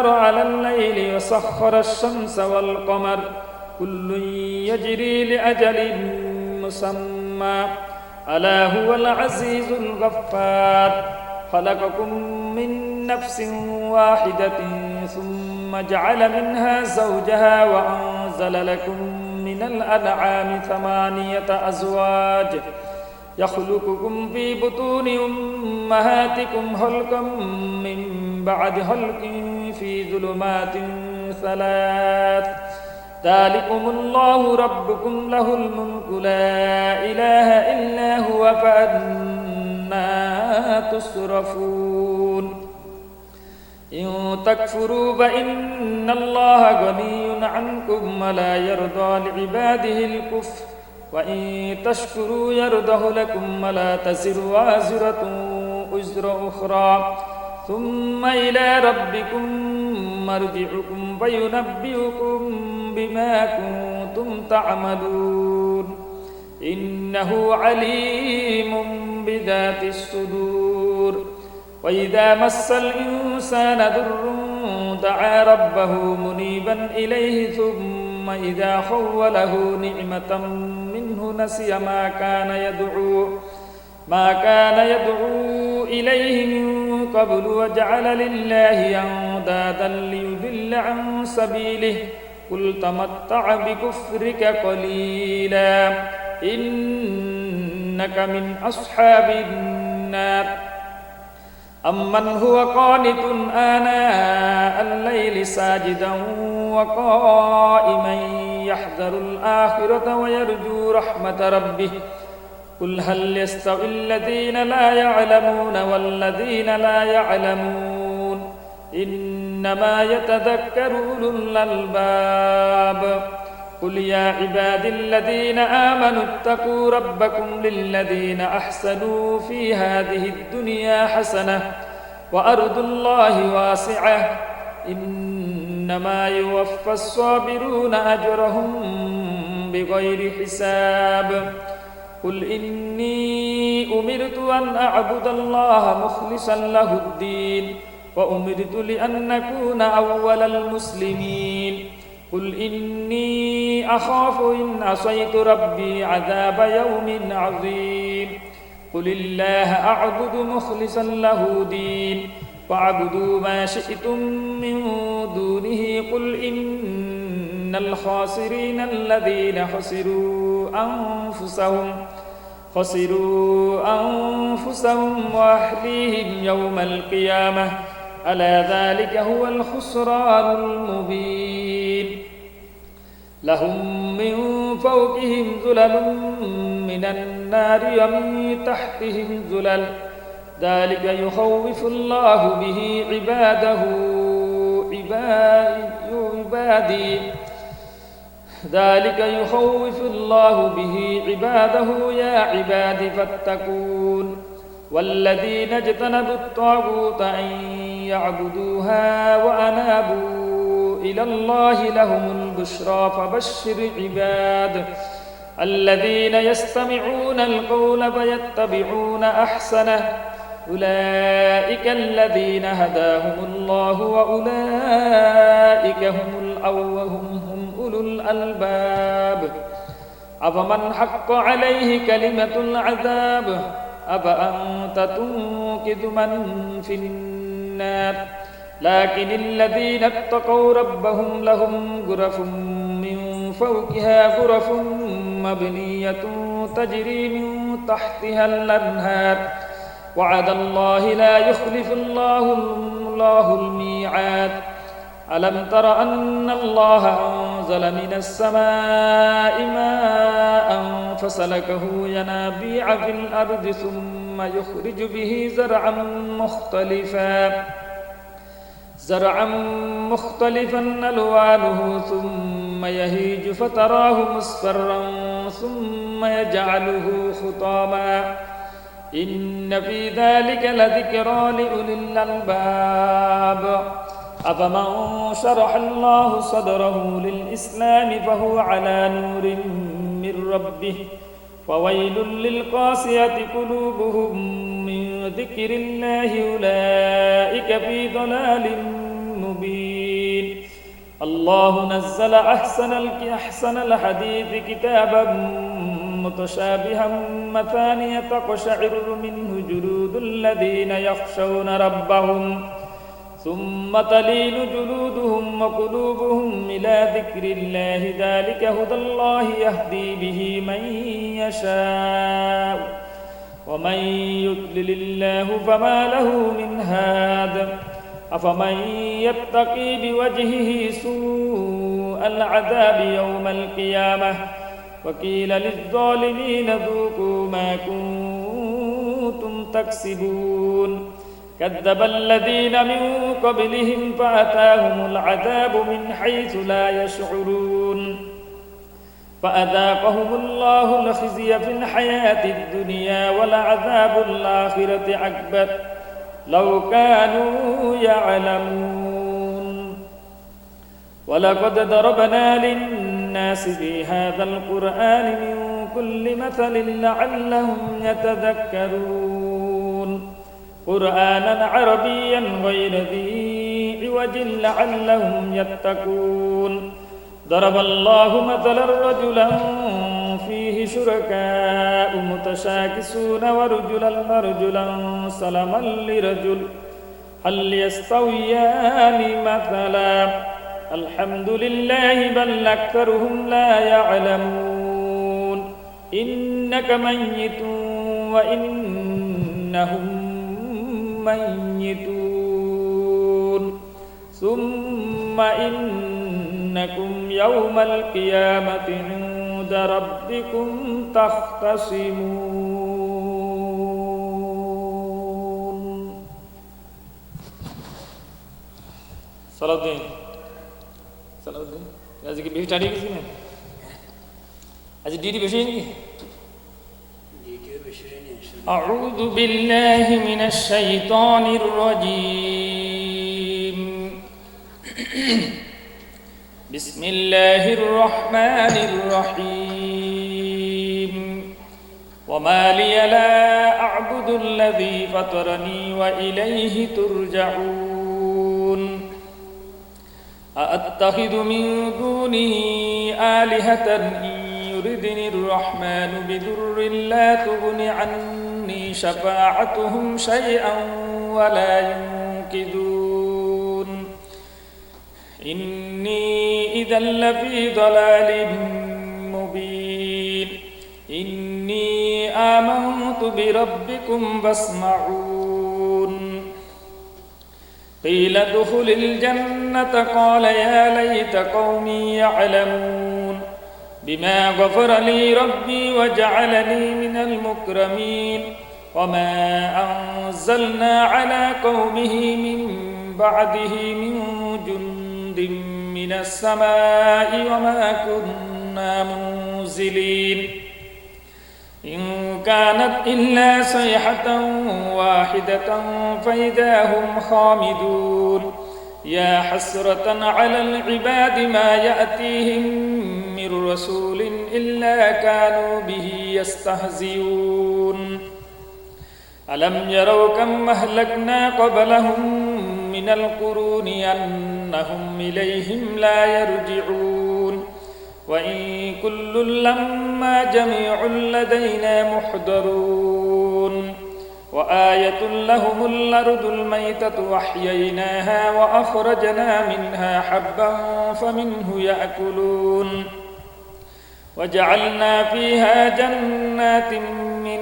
على الليل وسخر الشمس والقمر كل يجري لأجل مسمى ألا هو العزيز الغفار خلقكم من نفس واحدة ثم جعل منها زوجها وأنزل لكم من الأنعام 8 أزواج يخلقكم في بطون أمهاتكم خلقا من بعد خلق في ظلمات 3 ذلكم الله ربكم له الملك لا إله إلا هو فأنى تصرفون إن تكفروا فإن الله غني عنكم ولا يرضى لعباده الكفر وإن تشكروا يرضه لكم ولا تزر وازرة وزر أخرى ثم إلى ربكم مرجعكم فينبئكم بما كنتم تعملون إنه عليم بذات الصدور وإذا مس الإنسان ضر دعا ربه منيبا إليه ثم إذا خوله نعمة منه نسي ما كان يدعو إليه من قبل وجعل لله أندادا ليضل عن سبيله قل تمتع بكفرك قليلا إنك من أصحاب النار أمن هو قانت آناء الليل ساجدا وقائما يحذر الآخرة ويرجو رحمة ربه قل هل يستوي الذين لا يعلمون والذين لا يعلمون إنما يتذكر أولو الألباب قل يا عبادي الذين آمنوا اتقوا ربكم للذين أحسنوا في هذه الدنيا حسنة وأرض الله واسعة إنما يوفى الصابرون أجرهم بغير حساب قل إني أمرت أن أعبد الله مخلصا له الدين وأمرت لأن أكون أول المسلمين قل إني أخاف إن عصيت ربي عذاب يوم عظيم قل الله أعبد مخلصا له دين واعبدوا ما شئتم من دونه قل إن الخاسرين الذين خسروا أنفسهم وأهليهم يوم القيامة ألا ذلك هو الخسران المبين لهم من فوقهم ظلل من النار ومن تحتهم ظلل ذلك يخوف الله به عباده يا عباد فاتقون والذين اجتنبوا الطاغوت أن يعبدوها وأنابوا إلى الله لهم البشرى فبشر عباد الذين يستمعون القول فيتبعون أحسنه أولئك الذين هداهم الله وأولئك هم أولو الألباب أفمن حق عليه كلمة العذاب أفأنت تنقذ من في النار لكن الذين اتقوا ربهم لهم غرف من فوقها غرف مبنية تجري من تحتها الأنهار وعد الله لا يخلف الله الميعاد ألم تر أن الله أنزل من السماء ماء فسلكه ينابيع في الأرض ثم يخرج به زرعا مختلفا ألوانه ثم يهيج فتراه مصفرا ثم يجعله خطاما إن في ذلك لذكرى لأولي الألباب أفمن شرح الله صدره للإسلام فهو على نور من ربه فويل للقاسية قلوبهم من ذكر الله أولئك في ضلال مبين الله نزل أحسن الحديث كتابا متشابها مثانية تقشعر منه جلود الذين يخشون ربهم ثم تلين جلودهم وقلوبهم إلى ذكر الله ذلك هدى الله يهدي به من يشاء ومن يضلل الله فما له من هاد أفمن يتقي بوجهه سوء العذاب يوم القيامة وقيل للظالمين ذوقوا ما كنتم تكسبون كذب الذين من قبلهم فأتاهم العذاب من حيث لا يشعرون فأذاقهم الله الخزي في الحياة الدنيا ولعذاب الآخرة أكبر لو كانوا يعلمون ولقد ضربنا للناس في هذا القرآن من كل مثل لعلهم يتذكرون قرآنا عربيا غير ذي عوج لعلهم يتقون ضرب الله مثلا رجلا فيه شركاء متشاكسون ورجلا سلما لرجل هل يستويان مثلا الحمد لله بل أكثرهم لا يعلمون إنك ميت وإنهم ميتون ثم إنكم يوم القيامة عند ربكم تختصمون صلاة الدين आज की बेटी टाड़ी किसी ने आज डीडी बेचेंगे أعوذ بالله من الشيطان الرجيم بسم الله الرحمن الرحيم وما لي لا أعبد الذي فطرني وإليه ترجعون أأتخذ من دونه آلهة إن يردني الرحمن بضر لا تغن عني شفاعتهم شيئا ولا ينقذون إني إذا لفي ضلال مبين إني آمنت بربكم فاسمعون قيل ادخل الجنة قال يا ليت قومي يعلمون بما غفر لي ربي وجعلني من المكرمين وما أنزلنا على قومه من بعده من جند من السماء وما كنا منزلين إن كانت إلا صيحة واحدة فإذا هم خامدون يا حسرة على العباد ما يأتيهم من رسول إلا كانوا به يستهزئون ألم يروا كم أهلكنا قبلهم من القرون أنهم إليهم لا يرجعون وإن كل لما جميع لدينا محضرون وآية لهم الأرض الميتة وأحييناها وأخرجنا منها حبا فمنه يأكلون وجعلنا فيها جنات من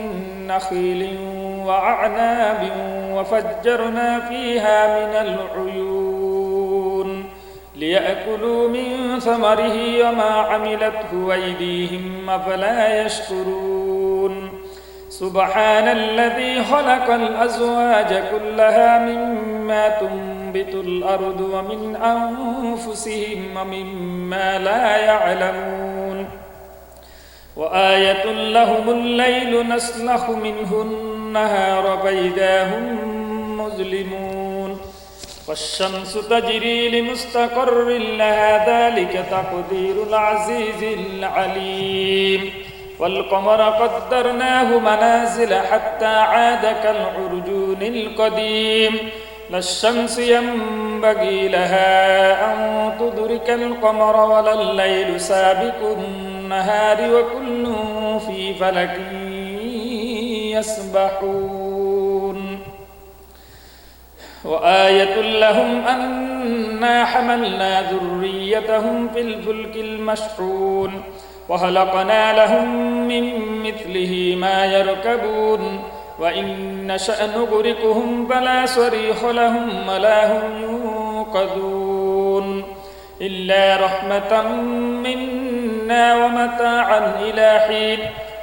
نخيل وأعناب وفجرنا فيها من العيون ليأكلوا من ثمره وما عملته أيديهم أفلا يشكرون سبحان الذي خلق الأزواج كلها مما تنبت الأرض ومن أنفسهم ومما لا يعلمون وآية لهم الليل نسلخ منه النهار فإذا هم مظلمون والشمس تجري لمستقر لها ذلك تقدير العزيز العليم والقمر قدرناه منازل حتى عاد كالعرجون القديم لا الشمس ينبغي لها أن تدرك القمر ولا الليل سابق النهار وكل في فلك يسبحون وآية لهم أنا حملنا ذريتهم في الفلك المشحون وخلقنا لهم من مثله ما يركبون وإن نشأ نغرقهم فلا صريخ لهم ولا هم ينقذون إلا رحمة منا ومتاعا إلى حين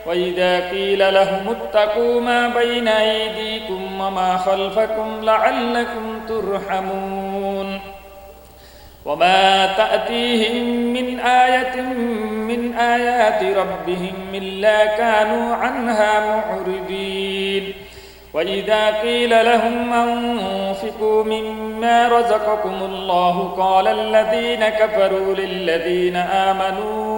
وإذا قيل لهم اتقوا ما بين أيديكم وما خلفكم لعلكم ترحمون وما تأتيهم من آية من آيات ربهم إلا كانوا عنها معرضين وإذا قيل لهم أنفقوا مما رزقكم الله قال الذين كفروا للذين آمنوا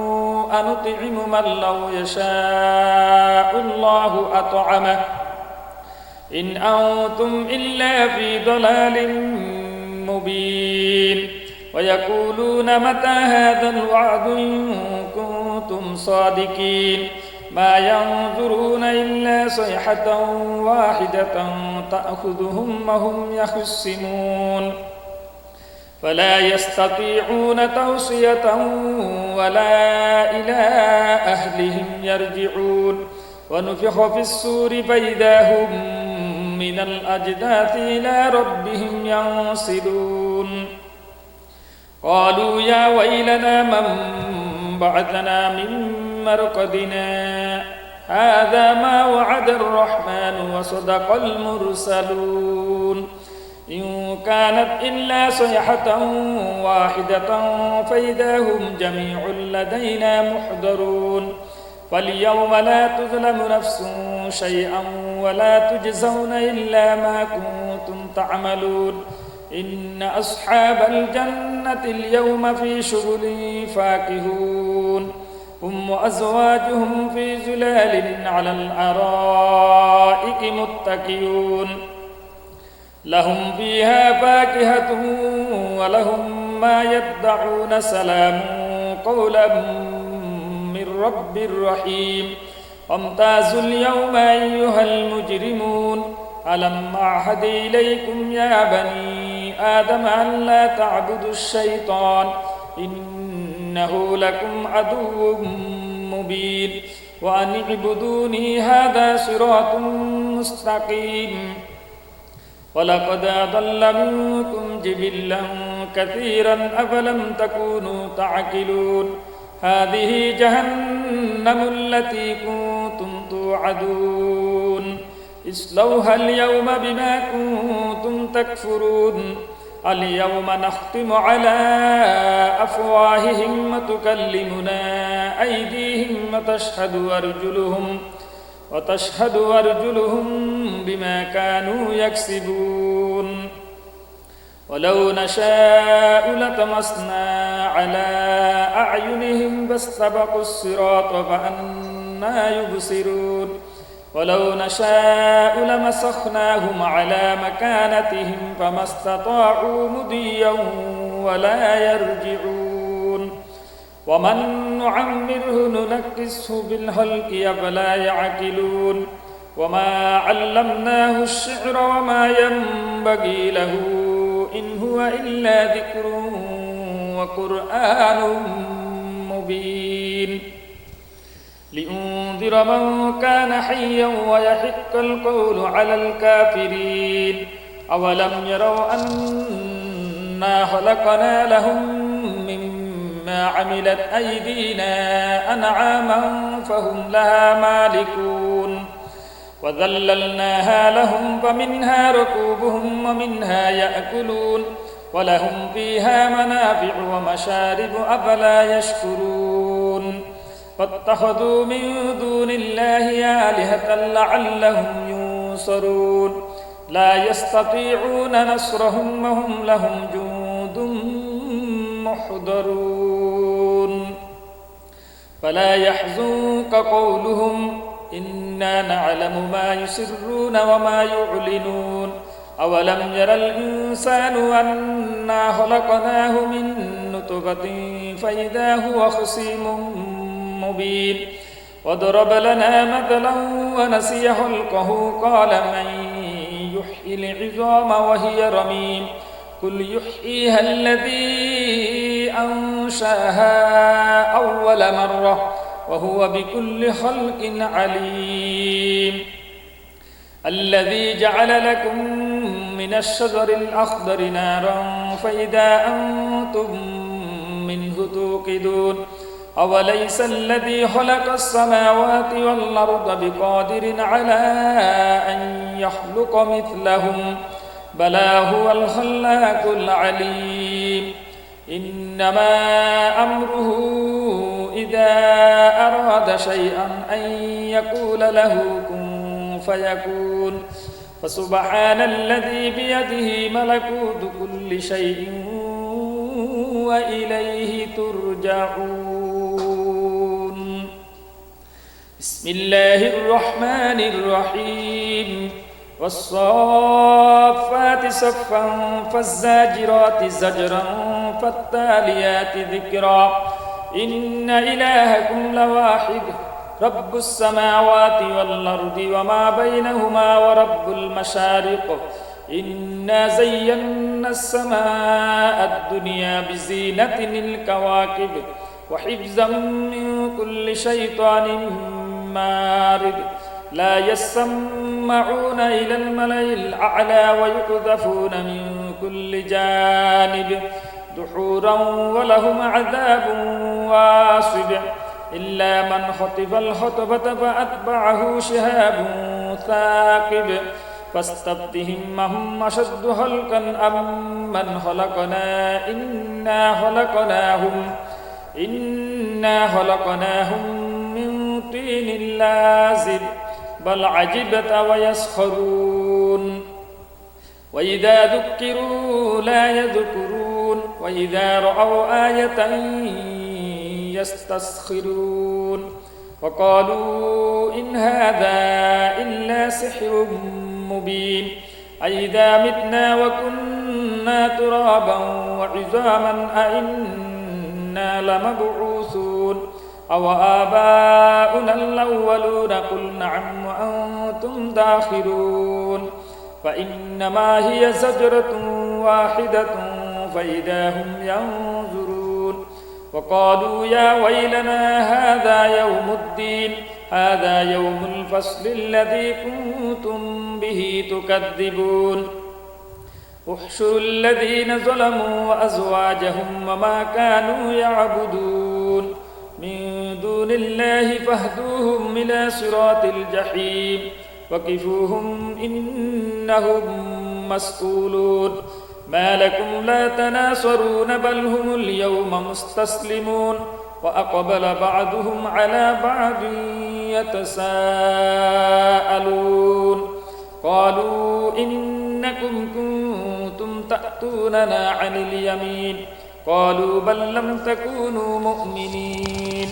أنطعم من لو يشاء الله أطعمه إن أنتم إلا في ضلال مبين ويقولون متى هذا الوعد إن كنتم صادقين ما ينظرون إلا صيحة واحدة تأخذهم وهم يخصمون فلا يستطيعون توصية ولا إلى أهلهم يرجعون ونفخ في الصور فإذا هم من الأجداث إلى ربهم ينسلون قالوا يا ويلنا من بعثنا من مرقدنا هذا ما وعد الرحمن وصدق المرسلون إن كانت إلا صيحة واحدة فإذا هم جميع لدينا محضرون فاليوم لا تظلم نفس شيئا ولا تجزون إلا ما كنتم تعملون إن أصحاب الجنة اليوم في شغل فاكهون هم وأزواجهم في ظلال على الأرائك متكئون لهم فيها فاكهة ولهم ما يدعون سلام قولا من رب رحيم وامتازوا اليوم أيها المجرمون ألم أعهد إليكم يا بني آدم أن لا تعبدوا الشيطان إنه لكم عدو مبين وأن اعبدوني هذا صراط مستقيم ولقد أضل منكم جبلا كثيرا أفلم تكونوا تعقلون هذه جهنم التي كنتم توعدون اصلوها اليوم بما كنتم تكفرون اليوم نختم على أفواههم وتكلمنا أيديهم وتشهد أرجلهم بما كانوا يكسبون ولو نشاء لطمسنا على أعينهم فاستبقوا الصراط فأنى يبصرون ولو نشاء لمسخناهم على مكانتهم فما استطاعوا مضيا ولا يرجعون ومن نعمره ننكسه بالخلق أفلا يعقلون وما علمناه الشعر وما ينبغي له إن هو إلا ذكر وقرآن مبين لأنذر من كان حيا ويحق القول على الكافرين أولم يروا أنا خلقنا لهم مما عملت أيدينا أنعاما فهم لها مالكون وذللناها لهم فمنها ركوبهم ومنها يأكلون ولهم فيها منافع ومشارب أفلا يشكرون فاتخذوا من دون الله آلهة لعلهم ينصرون لا يستطيعون نصرهم وهم لهم جند محضرون فلا يحزنك قولهم إنا نعلم ما يسرون وما يعلنون أولم ير الإنسان أنا خلقناه من نطفة فإذا هو خصيم مبين وضرب لنا مثلا ونسي خلقه قال من يحيي العظام وهي رميم قل يحييها الذي أنشأها أول مرة وهو بكل خلق عليم الذي جعل لكم من الشجر الأخضر نارا فإذا أنتم منه توقدون أوليس الذي خلق السماوات والأرض بقادر على أن يخلق مثلهم بلى هو الخلاق العليم إنما أمره إذا أراد شيئا أن يقول له كن فيكون فسبحان الذي بيده ملكوت كل شيء وإليه ترجعون بسم الله الرحمن الرحيم والصافات صفا فالزاجرات زجرا فالتاليات ذكرا إن إلهكم لواحد رب السماوات والأرض وما بينهما ورب المشارق إنا زينا السماء الدنيا بزينة الكواكب وحفظا من كل شيطان مارد لا يسمعون إلى الملأ الأعلى ويقذفون من كل جانب دحورا ولهم عذاب واصب إلا من خطف الخطبة فأتبعه شهاب ثاقب فاستفتهم أهم أشد خلقا أم من خلقنا إنا خلقناهم من طين لازب بل عجبت ويسخرون وإذا ذكروا لا يذكرون وإذا رأوا آية يستسخرون وقالوا إن هذا إلا سحر مبين أئذا متنا وكنا ترابا وعظاما أئنا لمبعوثون أو آباؤنا الأولون قل نعم وأنتم داخرون فإنما هي زجرة واحدة فإذا هم ينظرون وقالوا يا ويلنا هذا يوم الدين هذا يوم الفصل الذي كنتم به تكذبون احشروا الذين ظلموا وأزواجهم وما كانوا يعبدون من دون الله فاهدوهم إلى صراط الجحيم وقفوهم إنهم مسؤولون ما لكم لا تناصرون بل هم اليوم مستسلمون وأقبل بعضهم على بعض يتساءلون قالوا إنكم كنتم تأتوننا عن اليمين قالوا بل لم تكونوا مؤمنين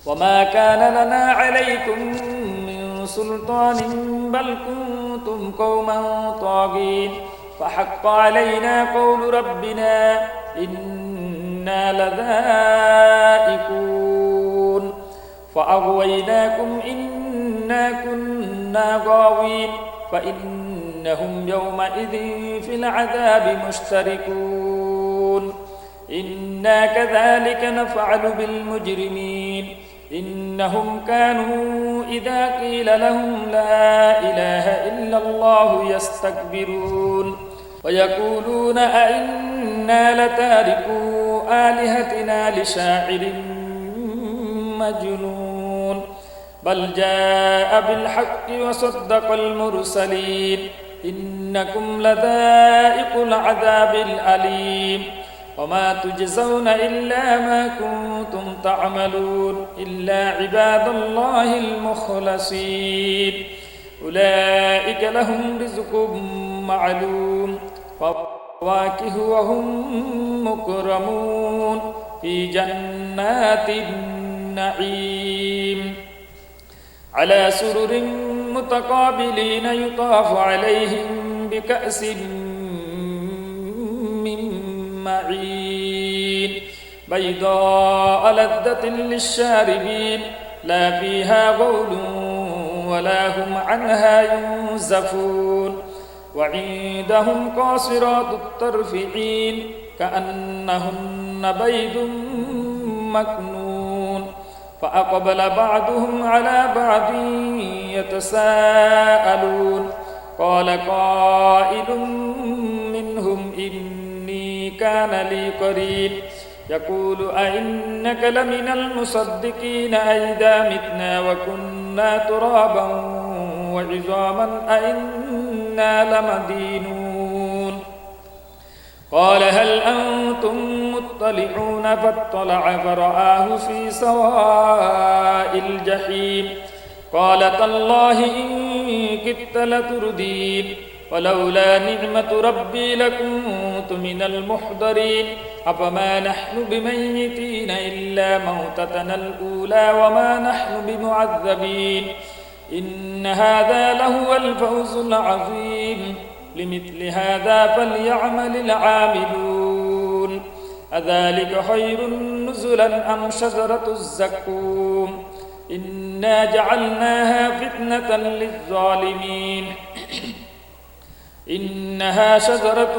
وما كان لنا عليكم من سلطان بل كنتم قوما طاغين فحق علينا قول ربنا إنا لذائقون فأغويناكم إنا كنا غاوين فإنهم يومئذ في العذاب مشتركون إنا كذلك نفعل بالمجرمين إنهم كانوا إذا قيل لهم لا إله إلا الله يستكبرون ويقولون أئنا لتاركو آلهتنا لشاعر مجنون بل جاء بالحق وصدق المرسلين إنكم لذائق العذاب الأليم وما تجزون إلا ما كنتم تعملون إلا عباد الله المخلصين أولئك لهم رزق معلوم فواكه وهم مكرمون في جنات النعيم على سرر متقابلين يطاف عليهم بكأس من معين بيضاء لذة للشاربين لا فيها غول ولا هم عنها ينزفون وعندهم قاصرات الطرف عين كأنهن بيض مكنون فأقبل بعضهم على بعض يتساءلون قال قائل منهم إني كان لي قرين يقول أئنك لمن المصدقين أئذا متنا وكنا ترابا وعظاما أئنا لمدينون قال هل أنتم مطلعون فاطلع فرآه في سواء الجحيم قال تالله إن كدت لتردين ولولا نعمة ربي لكنت من المحضرين أفما نحن بميتين إلا موتتنا الأولى وما نحن بمعذبين إن هذا لهو الفوز العظيم لمثل هذا فليعمل العاملون أذلك خير نزلا أم شجرة الزقوم إنا جعلناها فتنة للظالمين إنها شجرة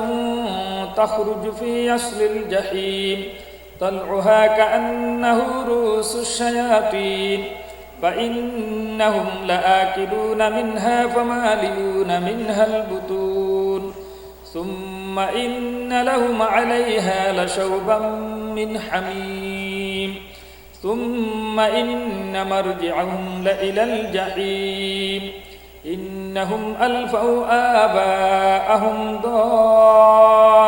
تخرج في أصل الجحيم طلعها كأنه رؤوس الشياطين فإنهم لآكلون منها فمالئون منها البطون ثم إن لهم عليها لشوبا من حميم ثم إن مرجعهم لإلى الجحيم إنهم ألفوا آباءهم ضالين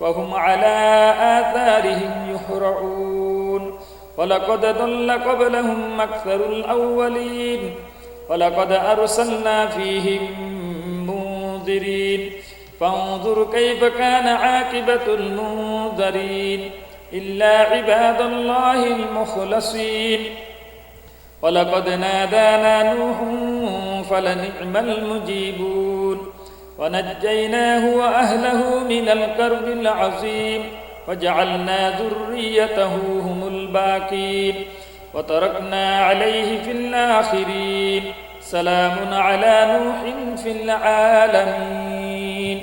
وهم على آثارهم يهرعون ولقد ضل قبلهم أكثر الأولين ولقد أرسلنا فيهم منذرين فانظر كيف كان عاقبة المنذرين إلا عباد الله المخلصين ولقد نادانا نوح فلنعم المجيبون ونجيناه وأهله من الكرب العظيم وجعلنا ذريته هم الباقين وتركنا عليه في الآخرين سلام على نوح في العالمين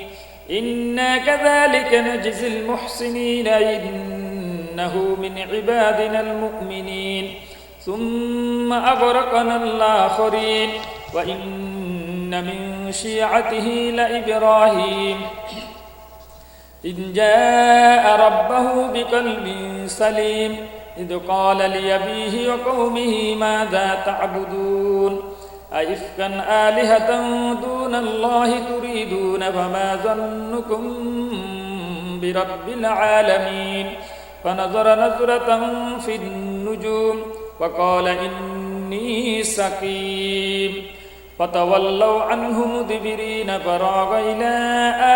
إنا كذلك نجزي المحسنين إنه من عبادنا المؤمنين ثم أغرقنا الآخرين وإن من شيعته لإبراهيم إذ جاء ربه بقلب سليم إذ قال لأبيه وقومه ماذا تعبدون أئفكا آلهة دون الله تريدون فما ظنكم برب العالمين فنظر نظرة في النجوم وقال إني سقيم فتولوا عنه مدبرين فراغ إلى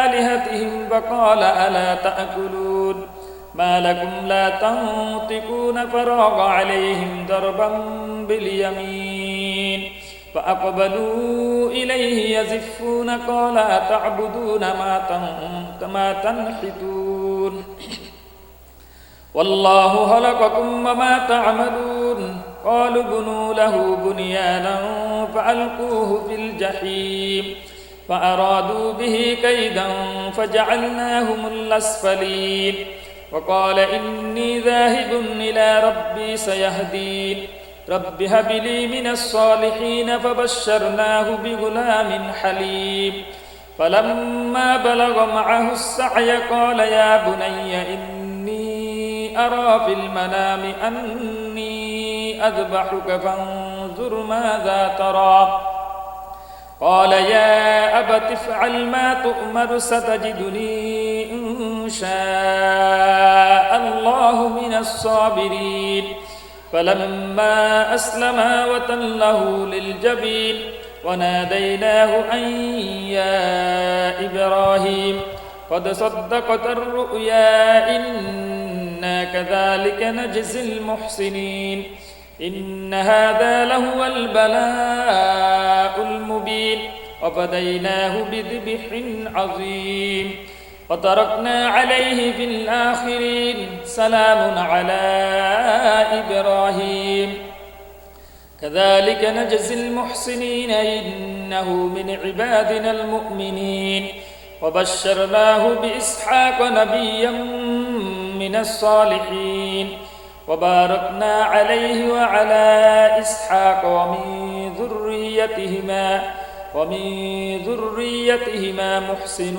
آلهتهم فقال ألا تأكلون ما لكم لا تنطقون فراغ عليهم ضربا باليمين فأقبلوا إليه يزفون قال أتعبدون ما تنحتون والله خلقكم وما تعملون قالوا بنوا له بنيانا فألقوه في الجحيم فأرادوا به كيدا فجعلناهم الأسفلين وقال إني ذاهب إلى ربي سيهدين رب هب لي من الصالحين فبشرناه بغلام حليم فلما بلغ معه السعي قال يا بني إني أرى في المنام أني أذبحك فانظر ماذا ترى قال يا أبت افعل ما تؤمر ستجدني إن شاء الله من الصابرين فلما أسلما وتله للجبين وناديناه أن يا إبراهيم قد صدقت الرؤيا إنا كذلك نجزي المحسنين إن هذا لهو البلاء المبين وفديناه بذبح عظيم وتركنا عليه في الآخرين سلام على إبراهيم كذلك نجزي المحسنين إنه من عبادنا المؤمنين وبشرناه بإسحاق نبيا من الصالحين وباركنا عليه وعلى إسحاق ومن ذريتهما محسن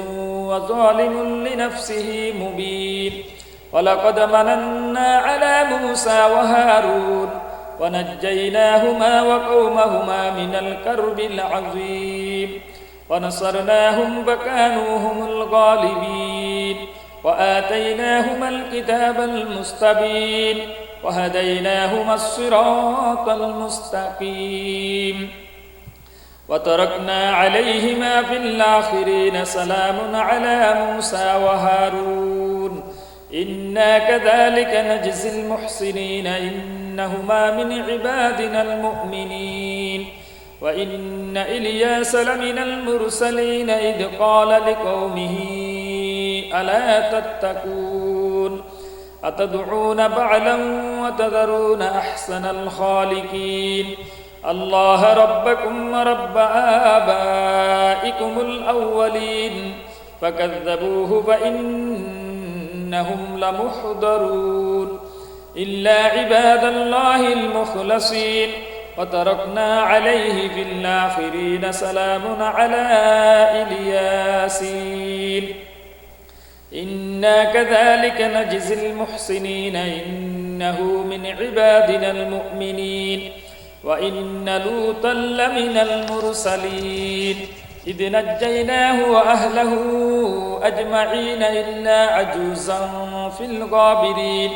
وظالم لنفسه مبين ولقد مننا على موسى وهارون ونجيناهما وقومهما من الكرب العظيم ونصرناهم فكانوا هم الغالبين وآتيناهما الكتاب المستبين وهديناهما الصراط المستقيم وتركنا عليهما في الآخرين سلام على موسى وهارون إنا كذلك نجزي المحسنين إنهما من عبادنا المؤمنين وإن إلياس لمن المرسلين إذ قال لقومه ألا تتقون أتدعون بعلا وتذرون أحسن الخالقين الله ربكم ورب آبائكم الأولين فكذبوه فإنهم لمحضرون إلا عباد الله المخلصين وتركنا عليه في الآخرين سلام على إلياسين إنا كذلك نجزي المحسنين إنه من عبادنا المؤمنين وإن لوطا لمن المرسلين إذ نجيناه وأهله أجمعين إلا عجوزا في الغابرين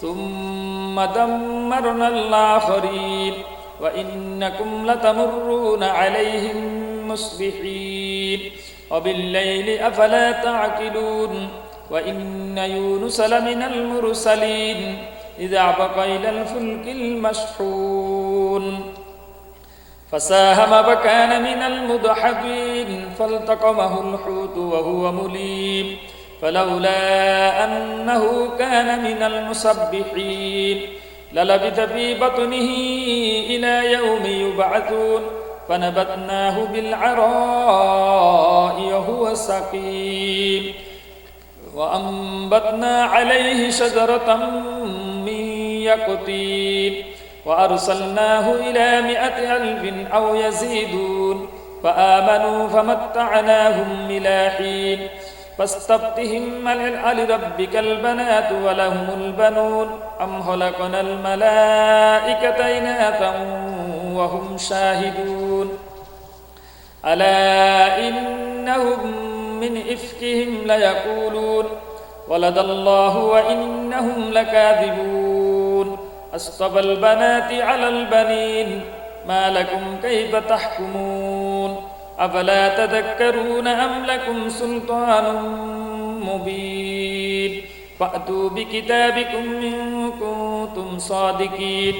ثم دمرنا الآخرين وإنكم لتمرون عليهم مصبحين وبالليل أفلا تعقلون وإن يونس لمن المرسلين إذا عبق إلى الفلك المشحون فساهم فكان من المدحضين فالتقمه الحوت وهو مليم فلولا أنه كان من المسبحين للبث في بطنه إلى يوم يبعثون فنبتناه بالعراء وهو سقيم وأنبتنا عليه شجرة من يقطين وأرسلناه إلى 100,000 أو يزيدون فآمنوا فمتعناهم إلى حين فاستفتهم لربك البنات ولهم البنون أم خلقنا الملائكة إناثا وهم شاهدون ألا إنهم من إفكهم ليقولون ولد الله وإنهم لكاذبون أصطفى البنات على البنين ما لكم كيف تحكمون أفلا تذكرون أم لكم سلطان مبين فأتوا بكتابكم إن كنتم صادقين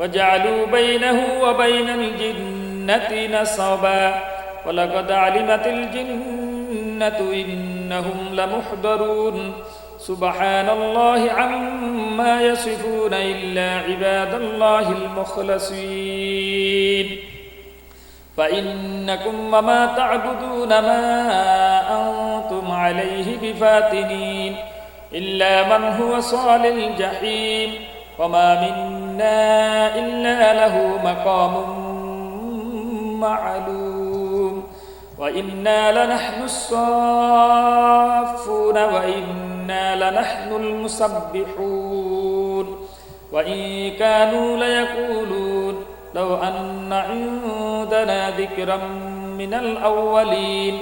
وجعلوا بينه وبين الجنة نصبا ولقد علمت الجنة إنهم لمحضرون سبحان الله عما يصفون إلا عباد الله المخلصين فإنكم وما تعبدون ما أنتم عليه بفاتنين إلا من هو صال الجحيم وما منا إلا له مقام معلوم وإنا لنحن الصافون وإنا لنحن المسبحون وإن كانوا ليقولون لو أن عندنا ذكرا من الأولين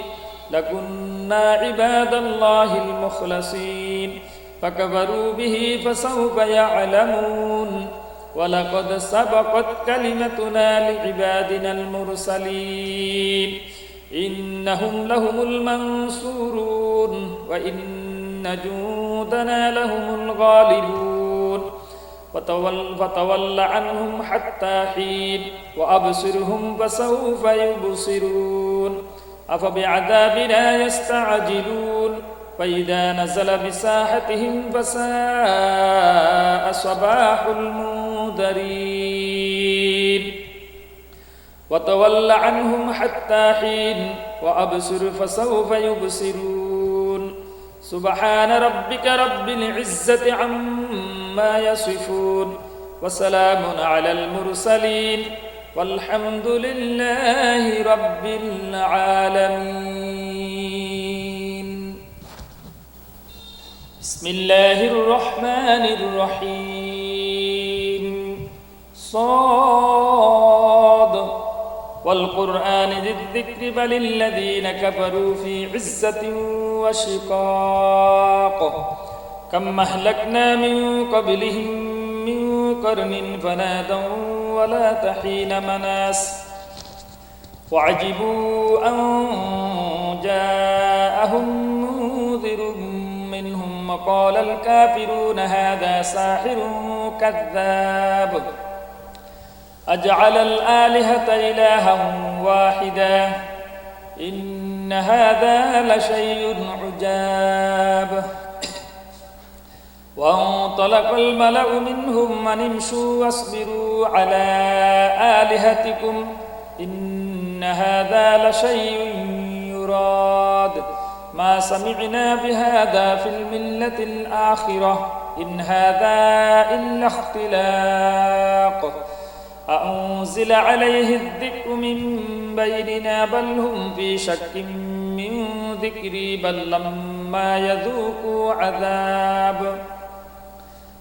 لكنا عباد الله المخلصين فكفروا به فسوف يعلمون ولقد سبقت كلمتنا لعبادنا المرسلين إنهم لهم المنصورون وإن جندنا لهم الغالبون فتول عنهم حتى حين وأبصرهم فسوف يبصرون أفبعذابنا يستعجلون فإذا نزل بساحتهم فساء صباح المنذرين وتول عنهم حتى حين وأبصر فسوف يبصرون سبحان ربك رب العزة عما يصفون وسلام على المرسلين والحمد لله رب العالمين بسم الله الرحمن الرحيم صاد والقرآن ذي الذكر بل الذين كفروا في عزة وشقاق كم أهلكنا من قبلهم من قرن فنادوا ولا تحين مناس وعجبوا أن جاءهم منذر منهم وقال الكافرون هذا ساحر كذاب أجعل الآلهة إلها واحدا إن هذا لشيء عجاب وانطلق الملأ منهم أن امشوا واصبروا على آلهتكم إن هذا لشيء يراد ما سمعنا بهذا في الملة الآخرة إن هذا إلا اختلاق أأنزل عليه الذكر من بيننا بل هم في شك من ذكري بل لما يذوقوا عذاب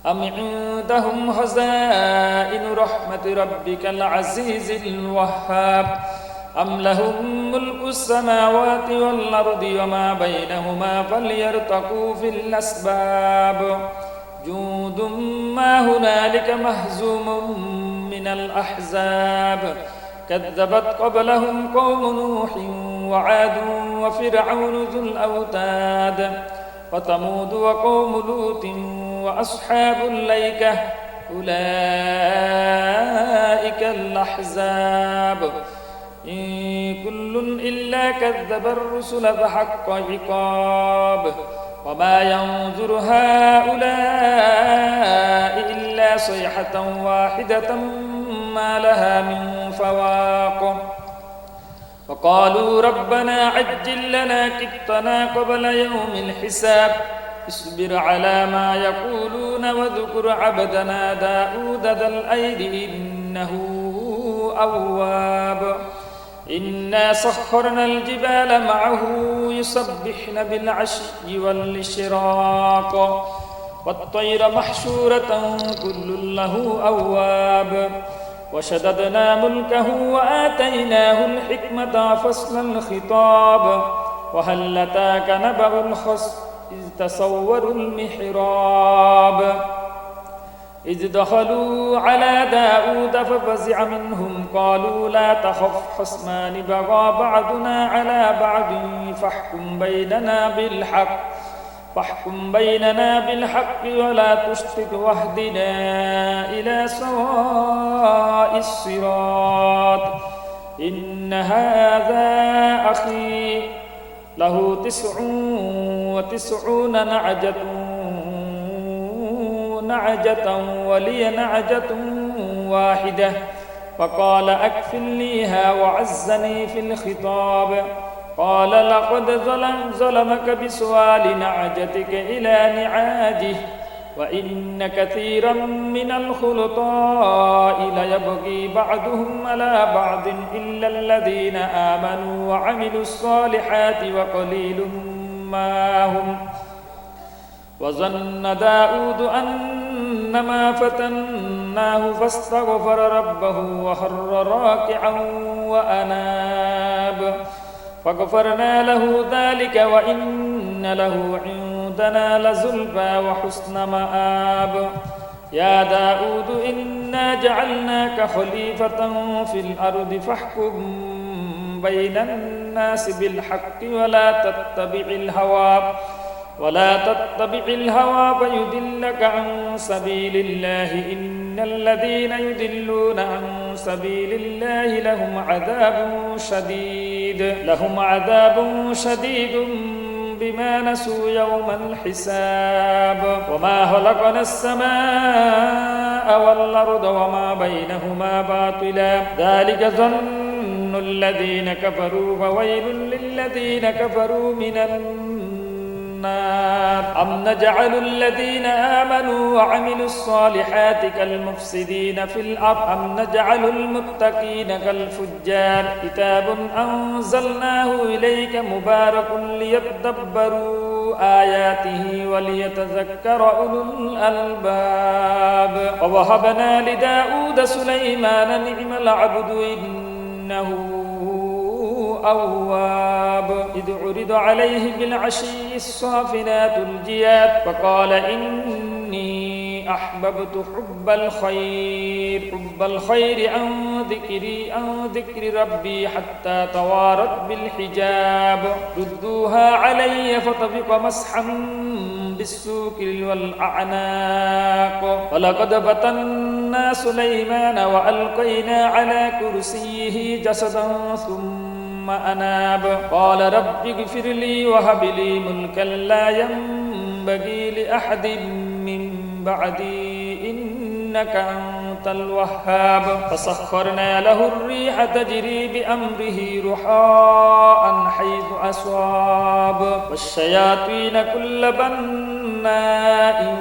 أم عندهم خزائن رحمة ربك العزيز الوهاب أم لهم ملك السماوات والأرض وما بينهما فليرتقوا في الأسباب جند ما هنالك مهزوم من الأحزاب كذبت قبلهم قوم نوح وعاد وفرعون ذو الأوتاد وثمود وقوم لوط وأصحاب الأيكة أولئك الأحزاب إن كل إلا كذب الرسل فحق عقاب وما ينظر هؤلاء إلا صيحة واحدة ما لها من فواق وقالوا ربنا عجل لنا كتنا قبل يوم الحساب اصبر على ما يقولون واذكر عبدنا داود ذا الأيد إنه أواب إنا سخرنا الجبال معه يسبحن بالعشي والإشراق والطير محشورة كل له أواب وشددنا ملكه وآتيناه الحكمة فصل الخطاب وهل أتاك نبأ الخصم إذ تصوروا المحراب إذ دخلوا على داود ففزع منهم قالوا لا تخف خصمان بغى بعضنا على بعض فاحكم بيننا بالحق ولا تشطط واهدنا إلى سواء الصراط إن هذا أخي له 99 نعجة ولي نعجة واحدة فقال أكفلنيها وعزني في الخطاب قال لقد ظلمك بسؤال نعجتك إلى نعاجه وإن كثيرا من الخلطاء ليبغي بعضهم على بعض إلا الذين آمنوا وعملوا الصالحات وقليل ما هم وظن داود أنما فتناه فاستغفر ربه وخر راكعا وأناب فغفرنا له ذلك وإن له عندنا لزلفى وحسن مآب يا داود إنا جعلناك خليفة في الأرض فاحكم بين الناس بالحق ولا تتبع الهوى فيدلك عن سبيل الله إن الذين يدلون عن سبيل الله لهم عذاب شديد شديد لهم عذاب شديد بما نسوا يوم الحساب وما خلقنا السماء والأرض وما بينهما باطلا ذلك ظن الذين كفروا فويل للذين كفروا من النار أم نجعل الذين آمنوا وعملوا الصالحات كالمفسدين في الأرض أم نجعل المتقين كالفجار كتاب أنزلناه إليك مبارك ليتدبروا آياته وليتذكر أولو الألباب ووهبنا لداود سليمان نعم العبد إنه أواب إذ عرض عليه بالعشي الصافنات الجياد فقال إني أحببت حب الخير عن ذكر ربي حتى توارت بالحجاب ردوها علي فطفق مسحا بالسوق والأعناق ولقد فتنا سليمان وألقينا على كرسيه جسدا ثم أناب قال رب اغفر لي وهب لي ملكا لا ينبغي لأحد من بعدي إنك أنت الوهاب فسخرنا له الريح تجري بأمره رخاء حيث أصاب والشياطين كل بناء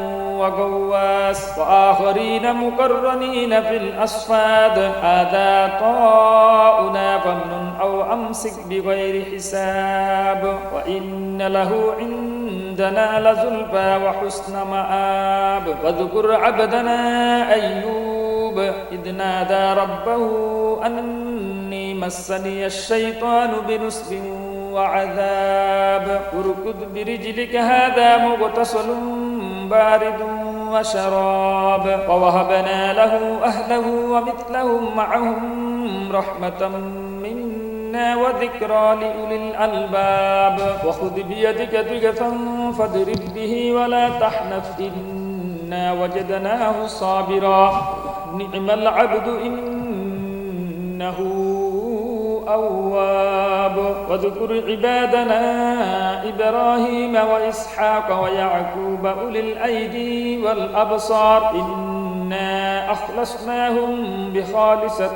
وغواص وآخرين مقرنين في الأصفاد هذا طاؤنا فامنن أو أمسك بغير حساب وإن له عندنا لزلفى وحسن مآب واذكر عبدنا أيوب إذ نادى ربه أني مسني الشيطان بنصب وعذاب اركض برجلك هذا مغتسل بارد وشراب ووهبنا له أهله ومثلهم معهم رحمة منا وذكرى لأولي الألباب وخذ بيدك ضغثا فاضرب به ولا تحنث إنا وجدناه صابرا نعم العبد إنه أواب واذكر عبادنا إبراهيم وإسحاق ويعقوب أولي الأيدي والأبصار إنا أخلصناهم بخالصة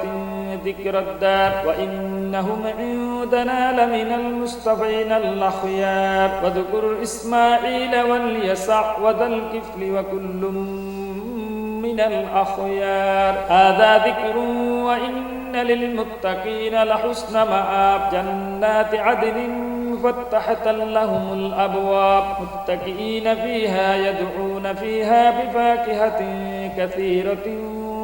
ذكر الدار وإنهم عندنا لمن المصطفين الأخيار واذكر إسماعيل واليسع وذا الكفل وكل من الأخيار هذا ذكر وإن للمتقين لحسن مآب جنات عدن مفتحة لهم الأبواب متكئين فيها يدعون فيها بفاكهة كثيرة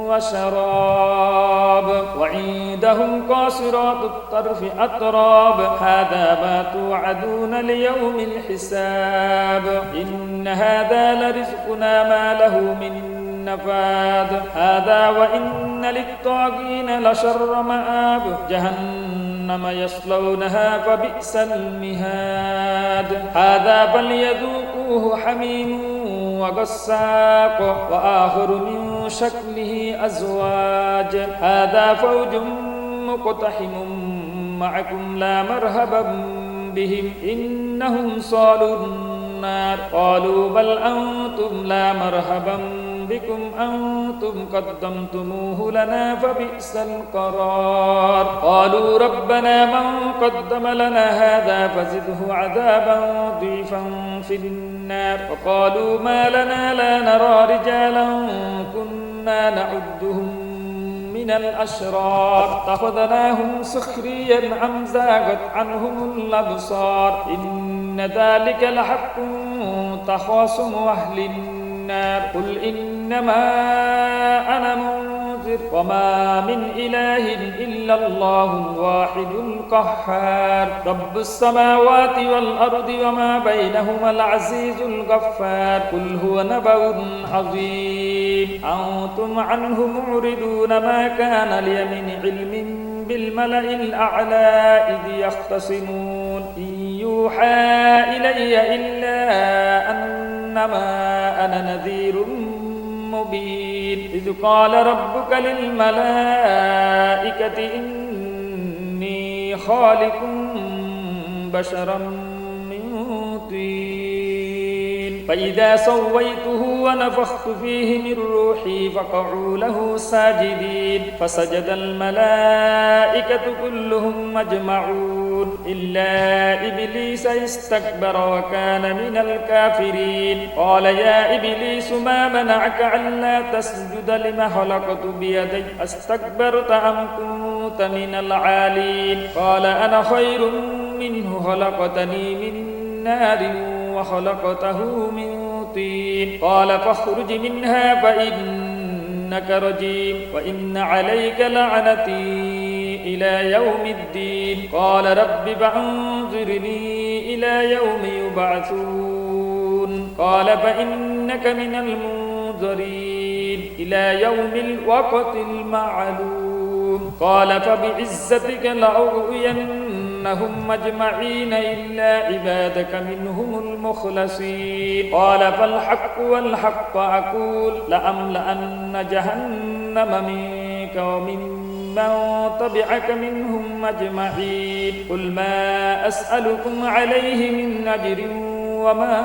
وشراب وعندهم قاصرات الطرف أتراب هذا ما توعدون ليوم الحساب إن هذا لرزقنا ما له من نفاد هذا وإن للطاغين لشر مآب جهنم يصلونها فبئس المهاد هذا فليذوقوه حميم وغساق وآخر من شكله أزواج هذا فوج مقتحم معكم لا مرحبا بهم إنهم صالوا النار قالوا بل أنتم لا مرحبا بكم أنتم قدمتموه لنا فبئس القرار قالوا ربنا من قدم لنا هذا فزده عذابا ضيفا في النار وقالوا ما لنا لا نرى رجالا كنا نعدهم من الأشرار اتخذناهم سخريا أم زاغت عنهم الأبصار إن ذلك لحق تخاصم أهل النار قل إنما أنا منذر وما من إله إلا الله الواحد القهار رب السماوات والأرض وما بينهما العزيز الغفار قل هو نبأ عظيم أنتم عنه معرضون ما كان لي من علم بالملأ الأعلى إذ يختصمون إن يوحى إلي إلا أنما أنا نذير مبين إذ قال ربك للملائكة إني خالق بشرا من طين فإذا سويته ونفخت فيه من روحي فقعوا له ساجدين فسجد الملائكة كلهم أجمعون إلا إبليس استكبر وكان من الكافرين قال يا إبليس ما منعك ألا تسجد لما خلقت بيدي أستكبرت أم كنت من العالين قال أنا خير منه خلقتني من نار وخلقته من طين قال فاخرج منها فإنك رجيم وإن عليك لعنتي إلى يوم الدين قال رب فأنظرني إلى يوم يبعثون قال فإنك من المنظرين إلى يوم الوقت المعلوم قال فبعزتك لأغوينهم أجمعين إلا عبادك منهم المخلصين قال فالحق والحق أقول لأملأن جهنم منك ومن من تبعك منهم أجمعين قل ما أسألكم عليه من أجر وما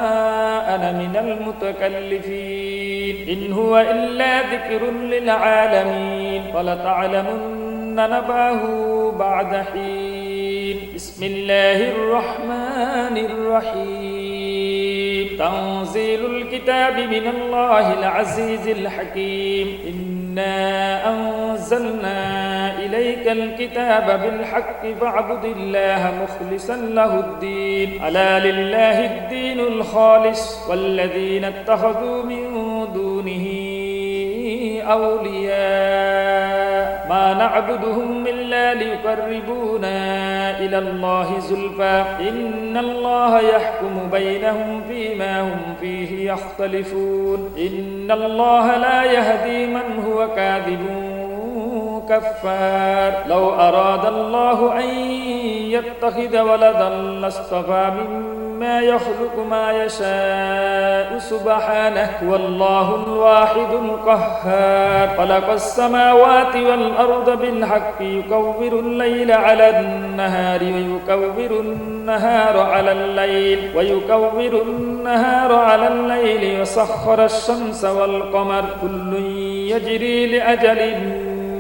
أنا من المتكلفين إن هو إلا ذكر للعالمين فلتعلمن نبأه بعد حين بسم الله الرحمن الرحيم تنزيل الكتاب من الله العزيز الحكيم إنا أنزلنا إليك الكتاب بالحق فاعبد الله مخلصا له الدين ألا لله الدين الخالص والذين اتخذوا من دونه أولياء ما نعبدهم إلا ليقربونا إلى الله زلفى إن الله يحكم بينهم فيما هم فيه يختلفون إن الله لا يهدي من هو كاذب كفار لو أراد الله أن يتخذ ولدا لاصطفى مما يخلق ما يشاء سبحانه والله الواحد القهار خلق السماوات والأرض بالحق يكور الليل على النهار ويكور النهار على الليل وسخر الشمس والقمر كل يجري لأجل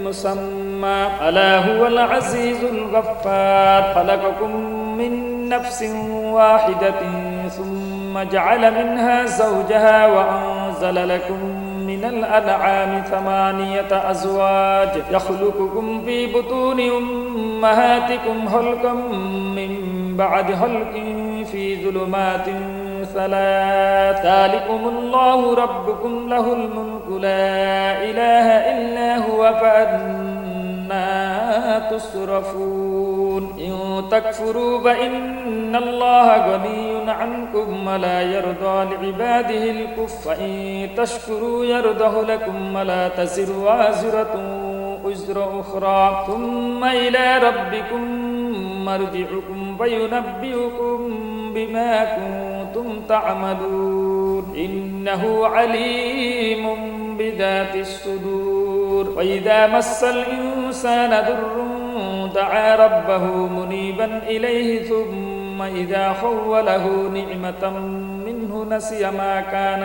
مسمى ألا هو العزيز الغفار خلقكم من نفس واحدة ثم جعل منها زوجها وأنزل لكم من الأنعام 8 أزواج يخلقكم في بطون أمهاتكم خلقا من بعد خلق في ظلمات 3 ذلكم الله ربكم له الملك لا إله إلا هو فأنا تصرفون إن تكفروا فإن الله غني عنكم ولا يرضى لعباده الكفر وإن تشكروا يرضه لكم ولا تزر وازرة وزر أخرى ثم إلى ربكم مرجعكم فينبئكم بما كنتم تعملون إنه عليم بذات الصدور وإذا مس الإنسان ضر دعا ربه منيبا إليه ثم إذا خوله نعمة منه نسي ما كان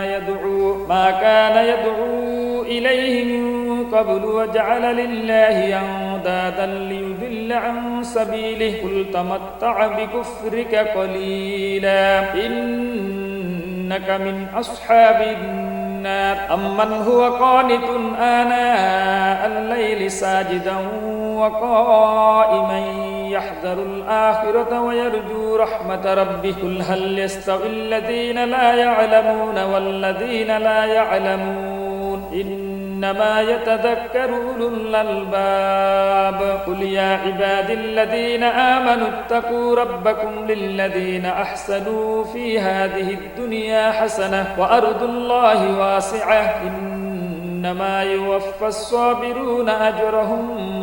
يدعو إليه من قبل وجعل لله أندادا ليضل عن سبيله قل تمتع بكفرك قليلا إنك من أصحاب النار أمن هو قانت آناء الليل ساجدا وقائما يحذر الآخرة ويرجو رحمة ربه قل هل يستوي الذين لا يعلمون والذين لا يعلمون إنما يتذكر أولو الألباب قل يا عبادي الذين آمنوا اتقوا ربكم للذين أحسنوا في هذه الدنيا حسنة وأرض الله واسعة إنما يوفى الصابرون أجرهم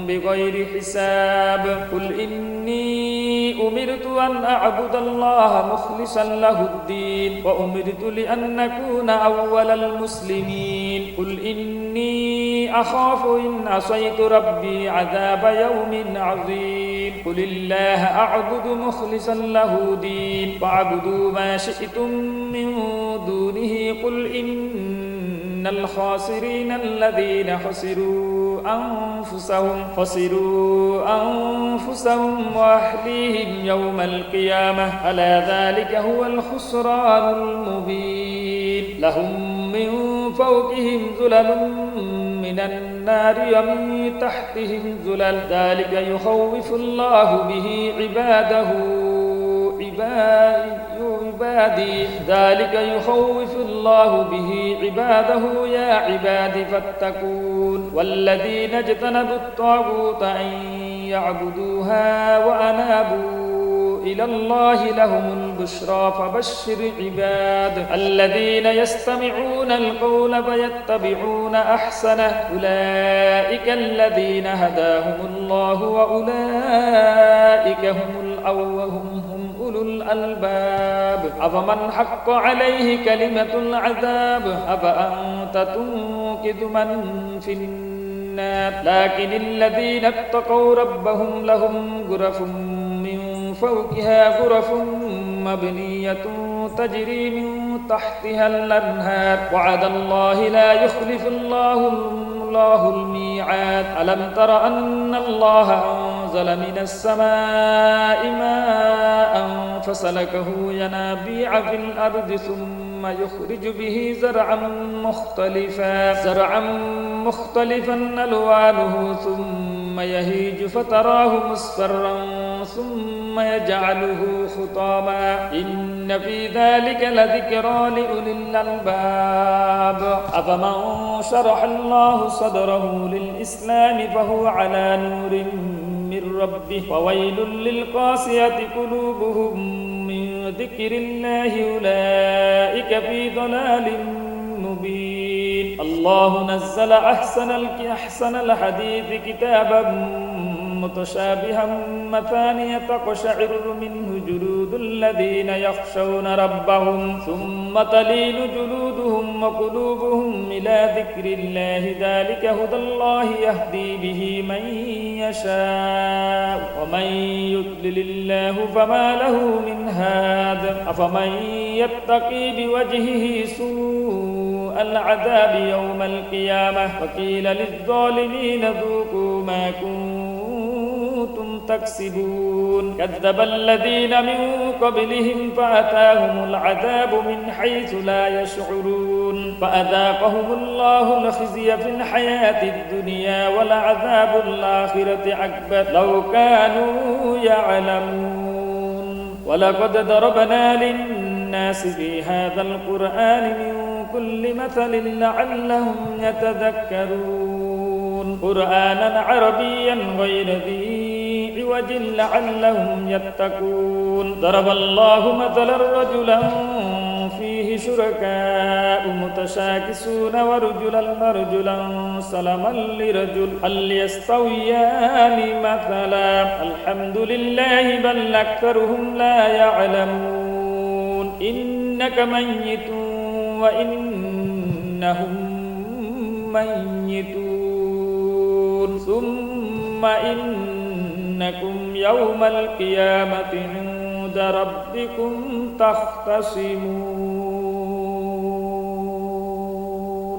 بغير حساب قل إني أمرت أن أعبد الله مخلصا له الدين وأمرت لأن أكون أول المسلمين قل إني أخاف إن عصيت ربي عذاب يوم عظيم قل الله أعبد مخلصا له دين واعبدوا ما شئتم من دونه قل إن الخاسرين الذين خسروا أنفسهم وأهليهم يوم القيامة ألا ذلك هو الخسران المبين لهم من فوقهم ظلل من النار ومن تحتهم ظلل ذلك يخوف الله به عباده يا عباد فاتقون والذين اجتنبوا الطاغوت أن يعبدوها وأنابوا إلى الله لهم البشرى فبشر عباد الذين يستمعون القول فيتبعون أحسنه أولئك الذين هداهم الله وأولئك هم أولو الألباب أفمن حق عليه كلمة العذاب أفأنت تنقذ من في النار لكن الذين اتقوا ربهم لهم غرف من فوقها غرف مبنية تجري من تحتها الأنهار وعد الله لا يخلف الله الميعاد ألم تر أن الله أنزل من السماء ماء فسلكه ينابيع في الأرض ثم يخرج به زرعا مختلفا ألوانه ثم يهيج فتراه مصفرا ثم يجعله خطاما إن في ذلك لذكرى لأولي الألباب أفمن شرح الله صدره للإسلام فهو على نور من ربه وويل للقاسية قلوبهم من ذكر الله أولئك في ضلال مبين الله نزل أحسن الحديث كتابا متشابها مثانية تقشعر منه جلود الذين يخشون ربهم ثم تلين جلودهم وقلوبهم إلى ذكر الله ذلك هدى الله يهدي به من يشاء ومن يضلل الله فما له من هاد أفمن يتقي بوجهه سوء العذاب يوم القيامة وقيل للظالمين ذوقوا ما كنتم تكسبون كذب الذين من قبلهم فأتاهم العذاب من حيث لا يشعرون فأذاقهم الله الخزي في الحياة الدنيا ولعذاب الآخرة أكبر لو كانوا يعلمون ولقد ضربنا للناس في هذا القرآن من كل مثل لعلهم يتذكرون قرآنا عربيا غير ذي عوج لعلهم يتقون ضرب الله مثلا رجلا فيه شركاء متشاكسون ورجلا سلما لرجل هل يستويان مثلا الحمد لله بل أكثرهم لا يعلمون إنك ميت وإنهم ميتون ثم إنكم يوم القيامة عند ربكم تختصمون